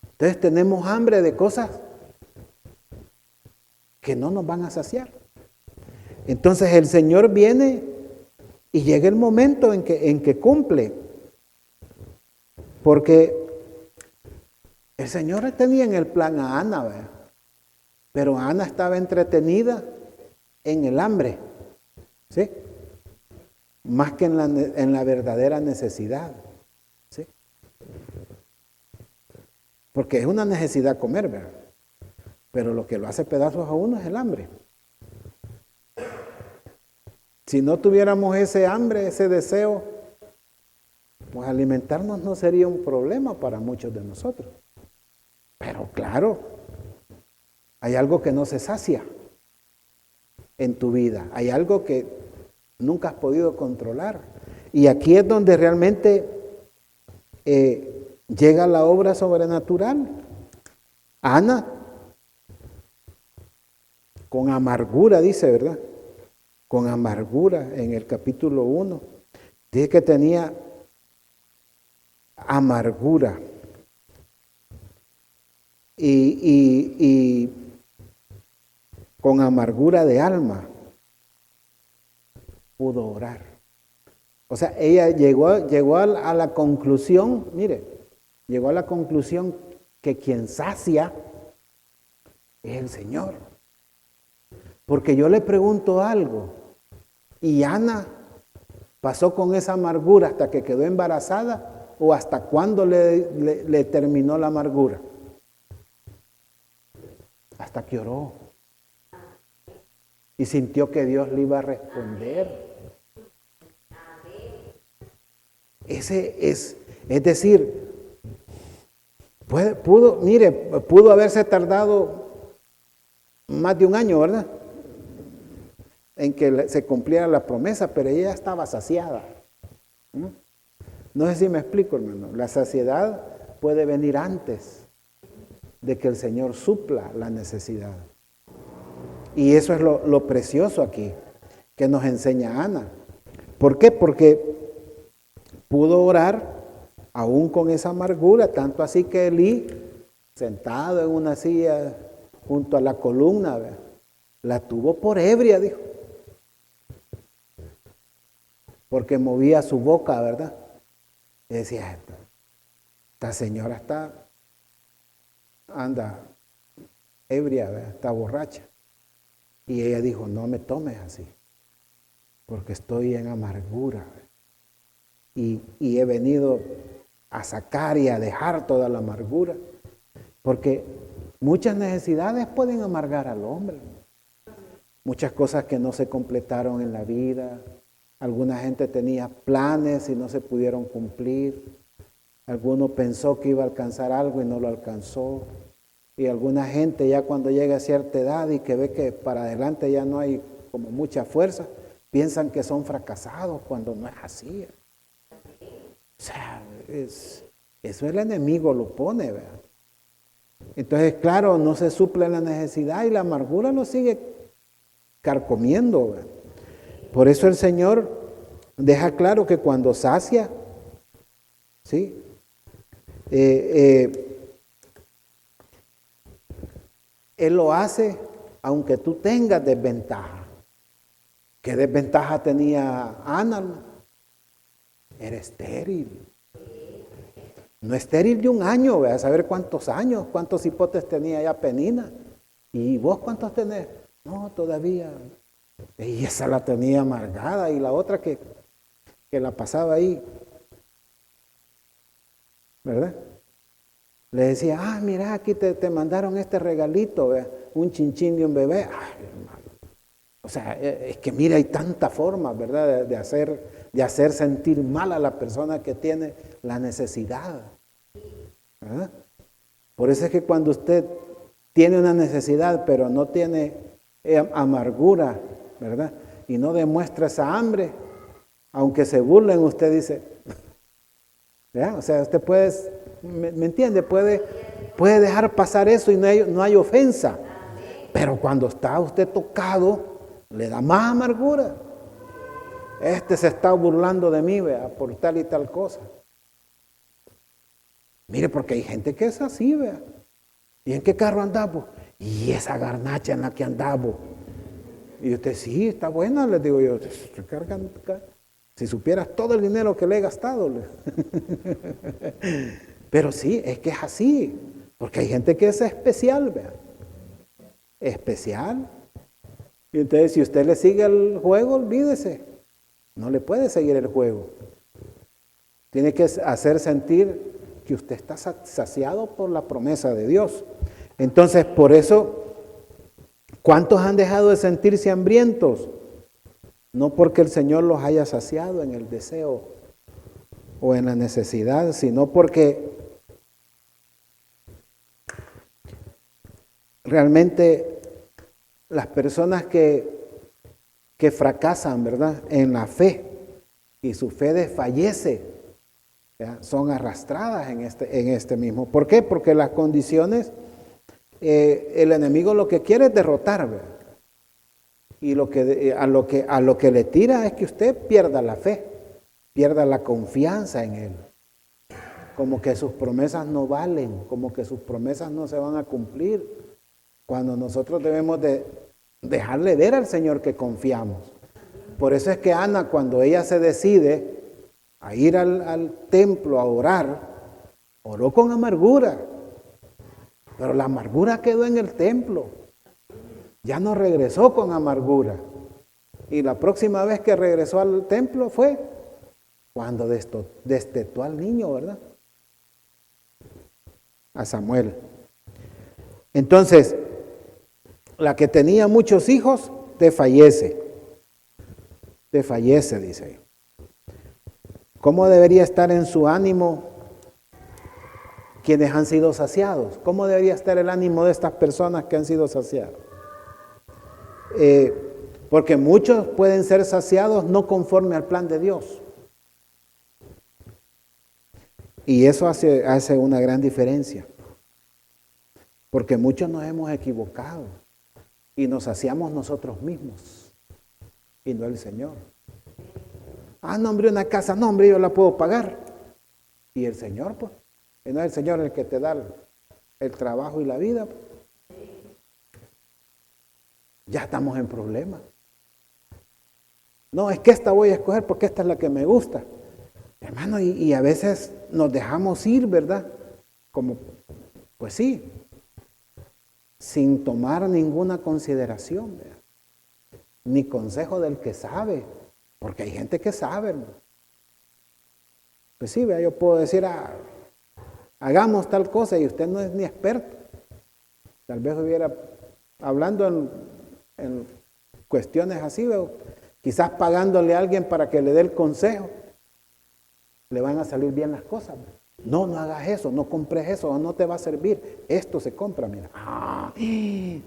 Entonces tenemos hambre de cosas que no nos van a saciar. Entonces el Señor viene y llega el momento en que cumple. Porque el Señor tenía en el plan a Ana, ¿verdad? Pero Ana estaba entretenida en el hambre, ¿sí? Más que en la verdadera necesidad, ¿sí? Porque es una necesidad comer, ¿verdad? Pero lo que lo hace pedazos a uno es el hambre. Si no tuviéramos ese hambre, ese deseo, pues alimentarnos no sería un problema para muchos de nosotros. Pero claro, hay algo que no se sacia en tu vida. Hay algo que nunca has podido controlar. Y aquí es donde realmente llega la obra sobrenatural. Ana, con amargura, dice, ¿verdad? Con amargura en el capítulo 1. Dice que tenía amargura. Y con amargura de alma pudo orar. O sea, ella llegó a la conclusión, mire, llegó a la conclusión que quien sacia es el Señor. Porque yo le pregunto algo, ¿y Ana pasó con esa amargura hasta que quedó embarazada o hasta cuándo le terminó la amargura? Hasta que oró y sintió que Dios le iba a responder. Es decir, pudo haberse tardado más de un año, ¿verdad?, en que se cumpliera la promesa, pero ella estaba saciada. No sé si me explico, hermano. La saciedad puede venir antes de que el Señor supla la necesidad. Y eso es lo precioso aquí, que nos enseña Ana. ¿Por qué? Porque pudo orar aún con esa amargura, tanto así que Elí, sentado en una silla junto a la columna, ¿verdad?, la tuvo por ebria, dijo, porque movía su boca, ¿verdad? Y decía, esta señora anda ebria, ¿verdad?, está borracha. Y ella dijo, no me tomes así, porque estoy en amargura. Y he venido a sacar y a dejar toda la amargura, porque muchas necesidades pueden amargar al hombre. Muchas cosas que no se completaron en la vida. Alguna gente tenía planes y no se pudieron cumplir. Alguno pensó que iba a alcanzar algo y no lo alcanzó. Y alguna gente ya cuando llega a cierta edad y que ve que para adelante ya no hay como mucha fuerza, piensan que son fracasados cuando no es así. O sea, eso el enemigo lo pone, ¿verdad? Entonces, claro, no se suple la necesidad y la amargura lo sigue carcomiendo, ¿verdad? Por eso el Señor deja claro que cuando sacia, ¿sí?, Él lo hace aunque tú tengas desventaja. ¿Qué desventaja tenía Ana? Era estéril. No estéril de un año, ve a saber cuántos años, cuántos hipotes tenía ya Penina. ¿Y vos cuántos tenés? No, todavía. Y esa la tenía amargada, y la otra que la pasaba ahí, ¿verdad? Le decía, mira, aquí te mandaron este regalito, ¿ve?, un chinchín de un bebé. Ay, hermano. O sea, es que mira, hay tantas formas, ¿verdad?, de hacer sentir mal a la persona que tiene la necesidad, ¿verdad? Por eso es que cuando usted tiene una necesidad, pero no tiene amargura, ¿verdad?, y no demuestra esa hambre, aunque se burlen, usted dice, ¿verdad? O sea, usted puede, ¿me entiende? Puede dejar pasar eso y no hay ofensa. Pero cuando está usted tocado, le da más amargura. Este se está burlando de mí, vea, por tal y tal cosa. Mire, porque hay gente que es así, vea. ¿Y en qué carro andamos? Y esa garnacha en la que andamos. Y usted, sí, está buena, les digo yo. Si supieras todo el dinero que le he gastado. Pero sí, es que es así. Porque hay gente que es especial, vea. Especial. Y entonces, si usted le sigue el juego, olvídese. No le puede seguir el juego. Tiene que hacer sentir que usted está saciado por la promesa de Dios. Entonces, por eso, ¿cuántos han dejado de sentirse hambrientos? No porque el Señor los haya saciado en el deseo o en la necesidad, sino porque realmente las personas que fracasan, ¿verdad?, en la fe y su fe desfallece, ¿verdad?, son arrastradas en este mismo. ¿Por qué? Porque las condiciones, el enemigo lo que quiere es derrotar, ¿verdad? Y a lo que le tira es que usted pierda la fe, pierda la confianza en Él. Como que sus promesas no valen, como que sus promesas no se van a cumplir. Cuando nosotros debemos de dejarle ver al Señor que confiamos. Por eso es que Ana, cuando ella se decide a ir al templo a orar, oró con amargura. Pero la amargura quedó en el templo. Ya no regresó con amargura. Y la próxima vez que regresó al templo fue cuando destetó al niño, ¿verdad?, a Samuel. Entonces, la que tenía muchos hijos, te fallece, dice. ¿Cómo debería estar en su ánimo quienes han sido saciados? ¿Cómo debería estar el ánimo de estas personas que han sido saciadas? Porque muchos pueden ser saciados no conforme al plan de Dios. Y eso hace una gran diferencia. Porque muchos nos hemos equivocado y nos saciamos nosotros mismos y no el Señor. No, hombre, una casa, no, hombre, yo la puedo pagar. Y el Señor, pues, y no es el Señor el que te da el trabajo y la vida. Pues. Ya estamos en problemas. No, es que esta voy a escoger porque esta es la que me gusta. Hermano, y a veces nos dejamos ir, ¿verdad? Como, pues sí, sin tomar ninguna consideración, ¿verdad? Ni consejo del que sabe, porque hay gente que sabe, hermano. Pues sí, ¿verdad? Yo puedo decir, hagamos tal cosa y usted no es ni experto. Tal vez hubiera, hablando en cuestiones así, ¿verdad? Quizás pagándole a alguien para que le dé el consejo, le van a salir bien las cosas. No, no hagas eso, no compres eso, no te va a servir. Esto se compra, mira. Y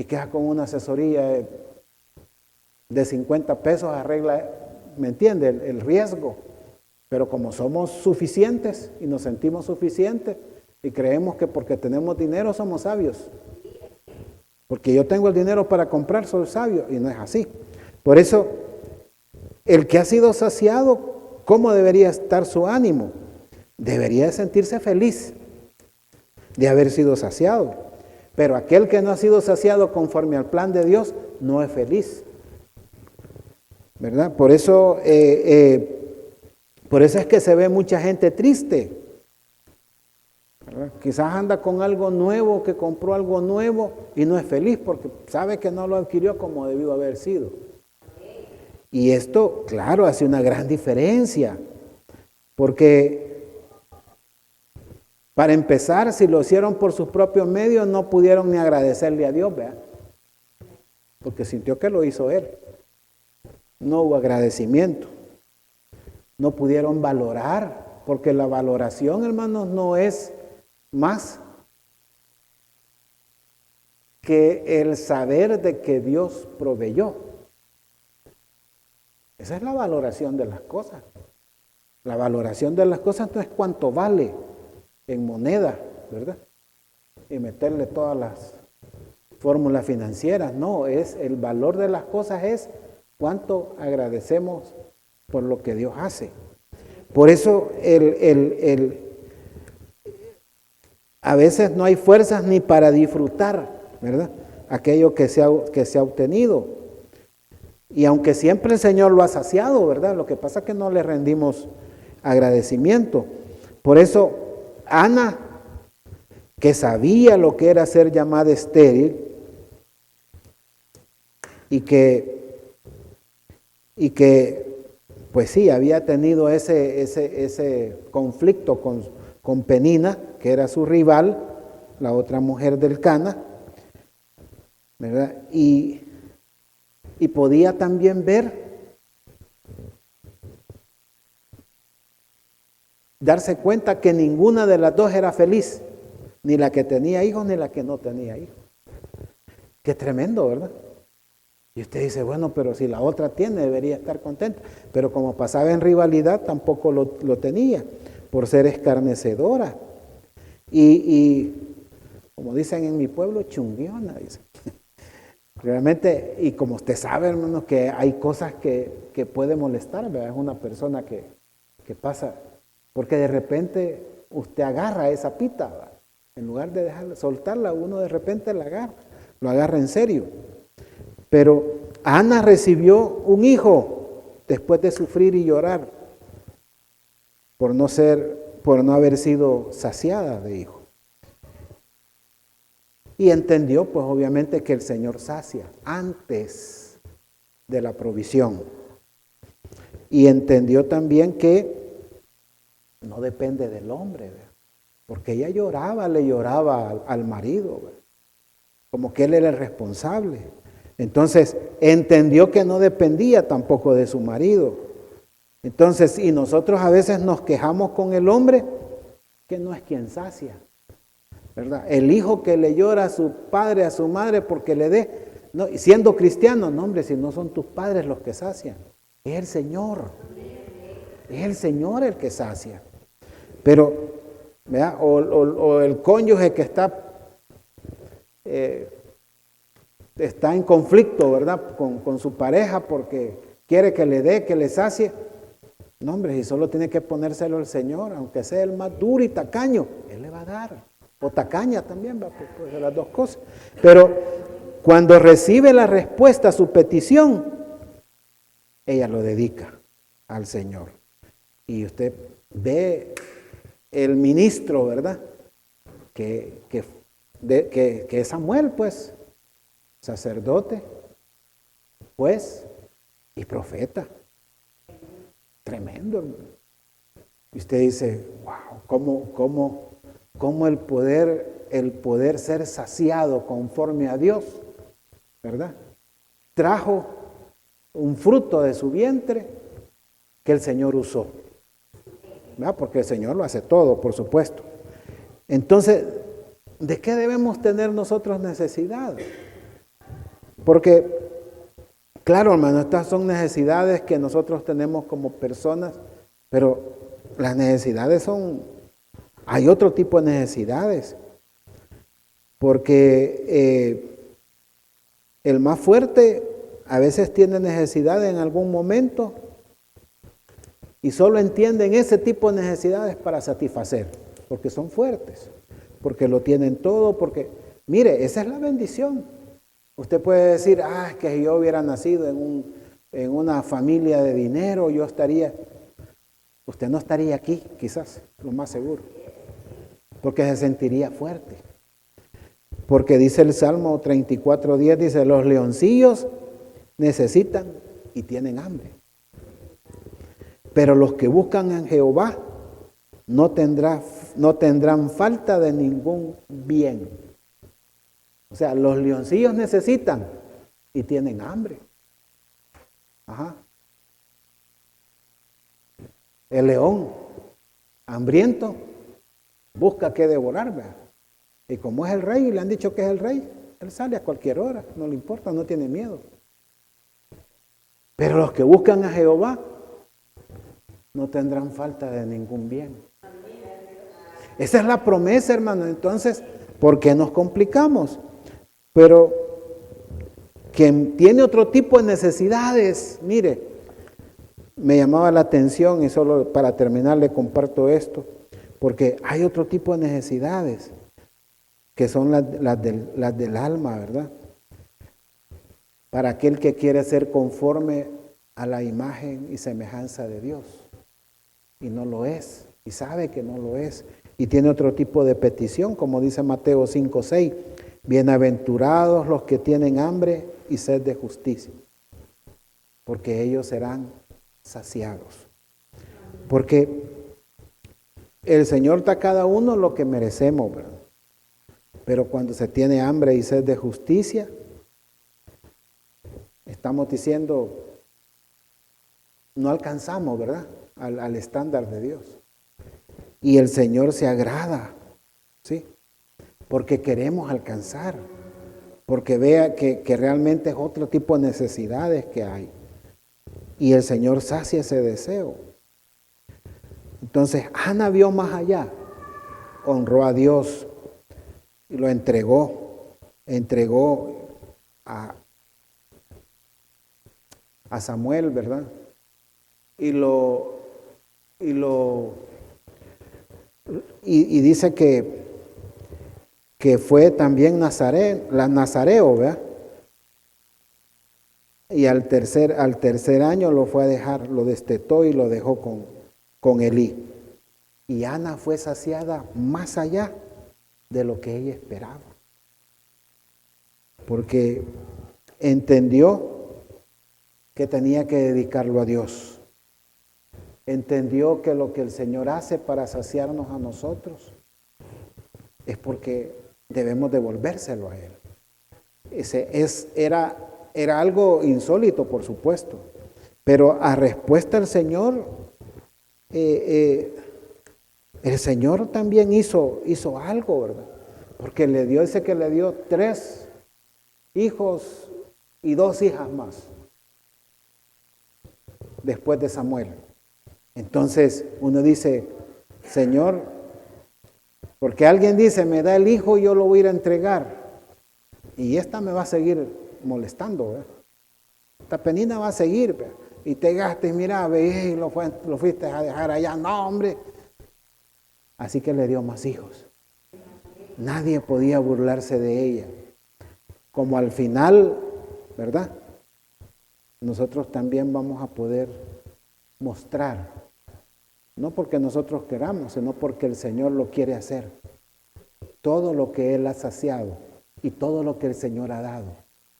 queda con una asesoría de 50 pesos, arregla, ¿me entiende? El riesgo. Pero como somos suficientes y nos sentimos suficientes y creemos que porque tenemos dinero somos sabios. Porque yo tengo el dinero para comprar, soy sabio, y no es así. Por eso, el que ha sido saciado, ¿cómo debería estar su ánimo? Debería sentirse feliz de haber sido saciado. Pero aquel que no ha sido saciado conforme al plan de Dios, no es feliz. ¿Verdad? Por eso es que se ve mucha gente triste. ¿Verdad? Quizás anda con algo nuevo, que compró algo nuevo y no es feliz porque sabe que no lo adquirió como debió haber sido. Y esto, claro, hace una gran diferencia, porque para empezar, si lo hicieron por sus propios medios, no pudieron ni agradecerle a Dios, ¿verdad? Porque sintió que lo hizo Él. No hubo agradecimiento. No pudieron valorar, porque la valoración, hermanos, no es más que el saber de que Dios proveyó. Esa es la valoración de las cosas. La valoración de las cosas no es cuánto vale en moneda, ¿verdad? Y meterle todas las fórmulas financieras. No, es el valor de las cosas es cuánto agradecemos por lo que Dios hace. Por eso a veces no hay fuerzas ni para disfrutar, ¿verdad? Aquello que se ha obtenido. Y aunque siempre el Señor lo ha saciado, ¿verdad? Lo que pasa es que no le rendimos agradecimiento. Por eso, Ana, que sabía lo que era ser llamada estéril, y que pues sí, había tenido ese conflicto con Penina, que era su rival, la otra mujer del Cana, ¿verdad? Y podía también darse cuenta que ninguna de las dos era feliz, ni la que tenía hijos ni la que no tenía hijos. Qué tremendo, ¿verdad? Y usted dice, bueno, pero si la otra tiene, debería estar contenta. Pero como pasaba en rivalidad, tampoco lo tenía, por ser escarnecedora. Y como dicen en mi pueblo, chunguiona, dice. Realmente, y como usted sabe, hermanos, que hay cosas que puede molestar, ¿verdad? Es una persona que pasa, porque de repente usted agarra esa pita, ¿verdad? En lugar de soltarla, uno de repente la agarra, lo agarra en serio. Pero Ana recibió un hijo después de sufrir y llorar por no haber sido saciada de hijo. Y entendió, pues obviamente, que el Señor sacia antes de la provisión. Y entendió también que no depende del hombre, ¿verdad? Porque ella le lloraba al marido, ¿verdad? Como que él era el responsable. Entonces, entendió que no dependía tampoco de su marido. Entonces, y nosotros a veces nos quejamos con el hombre que no es quien sacia, ¿verdad? El hijo que le llora a su padre, a su madre porque le dé, no, siendo cristiano, no hombre, si no son tus padres los que sacian, es el Señor. Es el Señor el que sacia. Pero ¿verdad? O el cónyuge que está en conflicto, ¿verdad? Con su pareja porque quiere que le dé, que le sacie. No, hombre, si solo tiene que ponérselo el Señor, aunque sea el más duro y tacaño, Él le va a dar. O tacaña también, va, pues las dos cosas. Pero cuando recibe la respuesta a su petición, ella lo dedica al Señor. Y usted ve el ministro, ¿verdad? Que es Samuel, pues, sacerdote, juez y profeta. Tremendo, hermano. Y usted dice, wow, ¿cómo el poder ser saciado conforme a Dios, ¿verdad? Trajo un fruto de su vientre que el Señor usó, ¿verdad? Porque el Señor lo hace todo, por supuesto. Entonces, ¿de qué debemos tener nosotros necesidad? Porque, claro, hermano, estas son necesidades que nosotros tenemos como personas, pero las necesidades hay otro tipo de necesidades, porque el más fuerte a veces tiene necesidad en algún momento y solo entienden ese tipo de necesidades para satisfacer, porque son fuertes, porque lo tienen todo, porque, mire, esa es la bendición. Usted puede decir, que si yo hubiera nacido en una familia de dinero, usted no estaría aquí, quizás, lo más seguro, porque se sentiría fuerte. Porque dice el Salmo 34:10, dice, los leoncillos necesitan y tienen hambre. Pero los que buscan en Jehová no tendrán falta de ningún bien. O sea, los leoncillos necesitan y tienen hambre. Ajá. El león hambriento busca qué devorar, ¿verdad? Y como es el rey y le han dicho que es el rey, él sale a cualquier hora, no le importa, no tiene miedo. Pero los que buscan a Jehová no tendrán falta de ningún bien. Esa es la promesa, hermano. Entonces, ¿por qué nos complicamos? Pero quien tiene otro tipo de necesidades, mire, me llamaba la atención y solo para terminar le comparto esto, porque hay otro tipo de necesidades que son las del alma, ¿verdad? Para aquel que quiere ser conforme a la imagen y semejanza de Dios y no lo es, y sabe que no lo es, y tiene otro tipo de petición, como dice Mateo 5:6, bienaventurados los que tienen hambre y sed de justicia, porque ellos serán saciados. Porque el Señor da a cada uno lo que merecemos, ¿verdad? Pero cuando se tiene hambre y sed de justicia, estamos diciendo, no alcanzamos, ¿verdad? Al estándar de Dios. Y el Señor se agrada, ¿sí? Porque queremos alcanzar, porque vea que realmente es otro tipo de necesidades que hay. Y el Señor sacia ese deseo. Entonces, Ana vio más allá, honró a Dios y lo entregó a Samuel, ¿verdad? Y dice que fue también nazareo, ¿verdad? Y al tercer año lo fue a dejar, lo destetó y lo dejó con Elí. Y Ana fue saciada más allá de lo que ella esperaba. Porque entendió que tenía que dedicarlo a Dios. Entendió que lo que el Señor hace para saciarnos a nosotros es porque debemos devolvérselo a Él. Era algo insólito, por supuesto, pero a respuesta del Señor, el Señor también hizo algo, ¿verdad? Porque dice que le dio 3 hijos y 2 hijas más después de Samuel. Entonces uno dice, Señor, Porque alguien dice, me da el hijo y yo lo voy a ir a entregar. Y esta me va a seguir molestando, ¿verdad? Esta penina va a seguir, ¿verdad? Y te gastes, mira, ve y lo fuiste a dejar allá. No, hombre. Así que le dio más hijos. Nadie podía burlarse de ella. Como al final, ¿verdad? Nosotros también vamos a poder mostrar, no porque nosotros queramos, sino porque el Señor lo quiere hacer. Todo lo que Él ha saciado y todo lo que el Señor ha dado,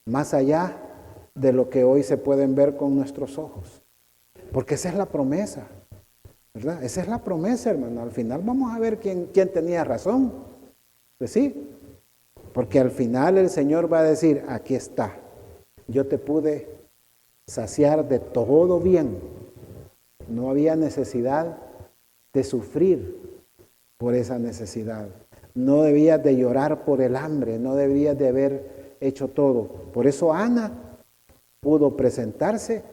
más allá de lo que hoy se pueden ver con nuestros ojos. Porque esa es la promesa, ¿verdad? Esa es la promesa, hermano. Al final vamos a ver quién tenía razón. Pues sí, porque al final el Señor va a decir, aquí está, yo te pude saciar de todo bien. No había necesidad de sufrir por esa necesidad. No debías de llorar por el hambre, no debías de haber hecho todo. Por eso Ana pudo presentarse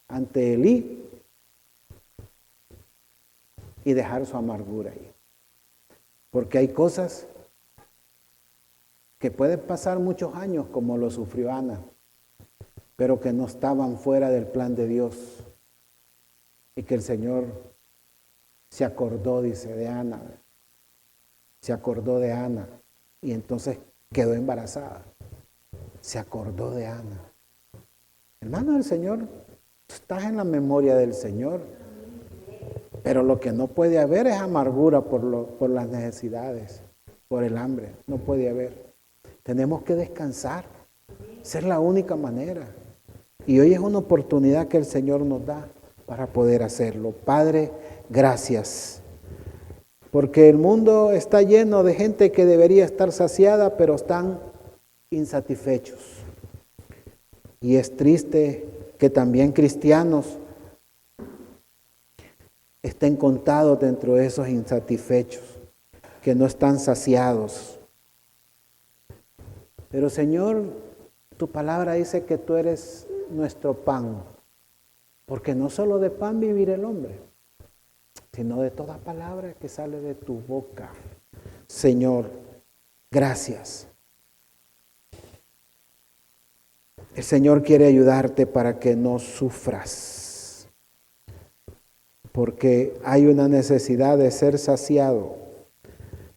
ante Elí y dejar su amargura ahí. Porque hay cosas que pueden pasar muchos años como lo sufrió Ana, pero que no estaban fuera del plan de Dios. Y que el Señor se acordó, dice, de Ana. Se acordó de Ana y entonces quedó embarazada. Se acordó de Ana. Hermano del Señor, tú estás en la memoria del Señor, pero lo que no puede haber es amargura por las necesidades, por el hambre. No puede haber. Tenemos que descansar. Esa es la única manera. Y hoy es una oportunidad que el Señor nos da para poder hacerlo. Padre, gracias. Porque el mundo está lleno de gente que debería estar saciada, pero están insatisfechos. Y es triste que también cristianos estén contados dentro de esos insatisfechos, que no están saciados. Pero Señor, tu palabra dice que tú eres nuestro pan, porque no solo de pan vivirá el hombre, sino de toda palabra que sale de tu boca. Señor, gracias. El Señor quiere ayudarte para que no sufras, porque hay una necesidad de ser saciado,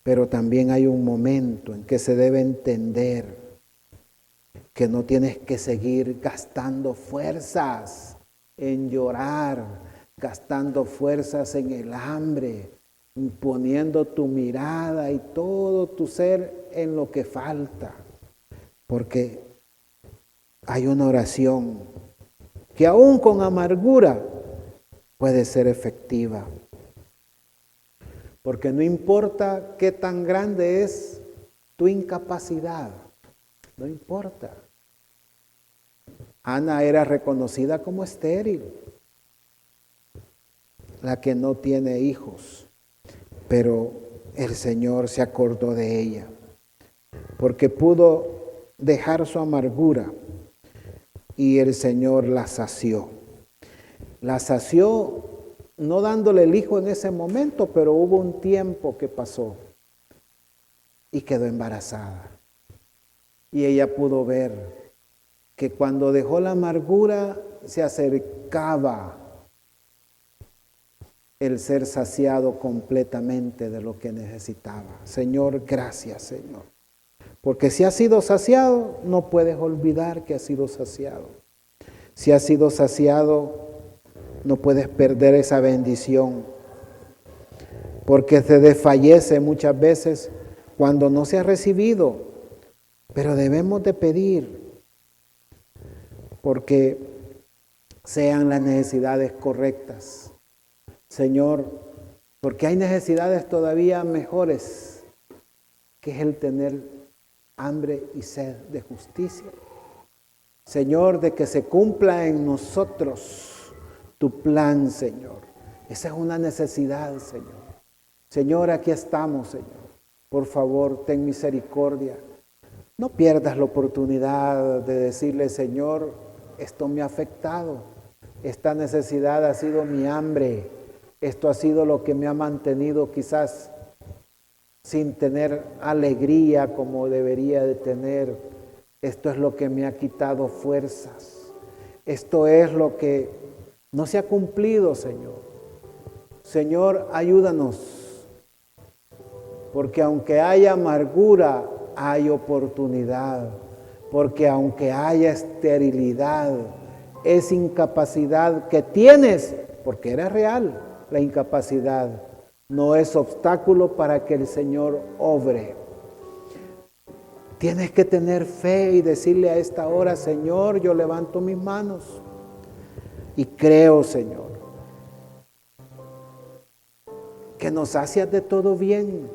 pero también hay un momento en que se debe entender que no tienes que seguir gastando fuerzas en llorar, gastando fuerzas en el hambre, poniendo tu mirada y todo tu ser en lo que falta, porque hay una oración que aún con amargura puede ser efectiva, porque no importa qué tan grande es tu incapacidad, no importa. Ana era reconocida como estéril, la que no tiene hijos, pero el Señor se acordó de ella, porque pudo dejar su amargura y el Señor la sació. La sació no dándole el hijo en ese momento, pero hubo un tiempo que pasó y quedó embarazada. Y ella pudo ver que cuando dejó la amargura se acercaba el ser saciado completamente de lo que necesitaba. Señor, gracias, Señor. Porque si has sido saciado, no puedes olvidar que has sido saciado. Si has sido saciado, no puedes perder esa bendición. Porque se desfallece muchas veces cuando no se ha recibido. Pero debemos de pedir porque sean las necesidades correctas. Señor, porque hay necesidades todavía mejores, que es el tener hambre y sed de justicia. Señor, de que se cumpla en nosotros tu plan, Señor. Esa es una necesidad, Señor. Señor, aquí estamos, Señor. Por favor, ten misericordia. No pierdas la oportunidad de decirle, Señor, esto me ha afectado. Esta necesidad ha sido mi hambre. Esto ha sido lo que me ha mantenido quizás sin tener alegría como debería de tener. Esto es lo que me ha quitado fuerzas. Esto es lo que no se ha cumplido, Señor. Señor, ayúdanos, porque aunque haya amargura, hay oportunidad, porque aunque haya esterilidad, es incapacidad que tienes, porque era real la incapacidad, no es obstáculo para que el Señor obre. Tienes que tener fe y decirle a esta hora, Señor, yo levanto mis manos y creo, Señor, que nos sacias de todo bien.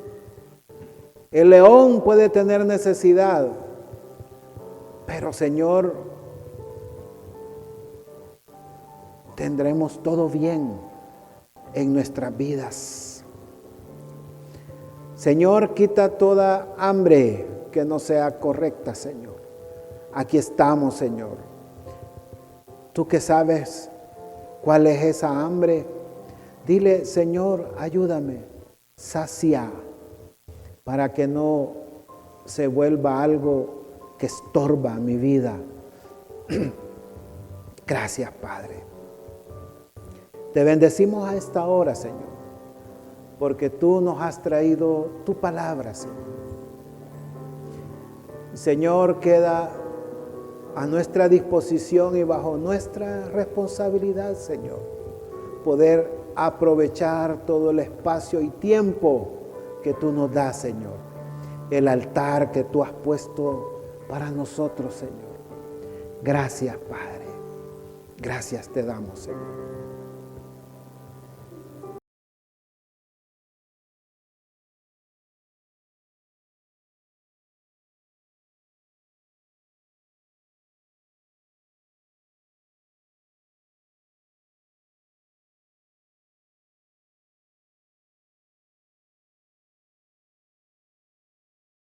El león puede tener necesidad, pero Señor, tendremos todo bien en nuestras vidas. Señor, quita toda hambre que no sea correcta, Señor. Aquí estamos, Señor. Tú que sabes cuál es esa hambre, dile, Señor, ayúdame, sacia, para que no se vuelva algo que estorba mi vida. Gracias, Padre. Te bendecimos a esta hora, Señor, porque tú nos has traído tu palabra, Señor. Señor, queda a nuestra disposición y bajo nuestra responsabilidad, Señor, poder aprovechar todo el espacio y tiempo que tú nos das, Señor. El altar que tú has puesto para nosotros, Señor. Gracias, Padre. Gracias te damos, Señor.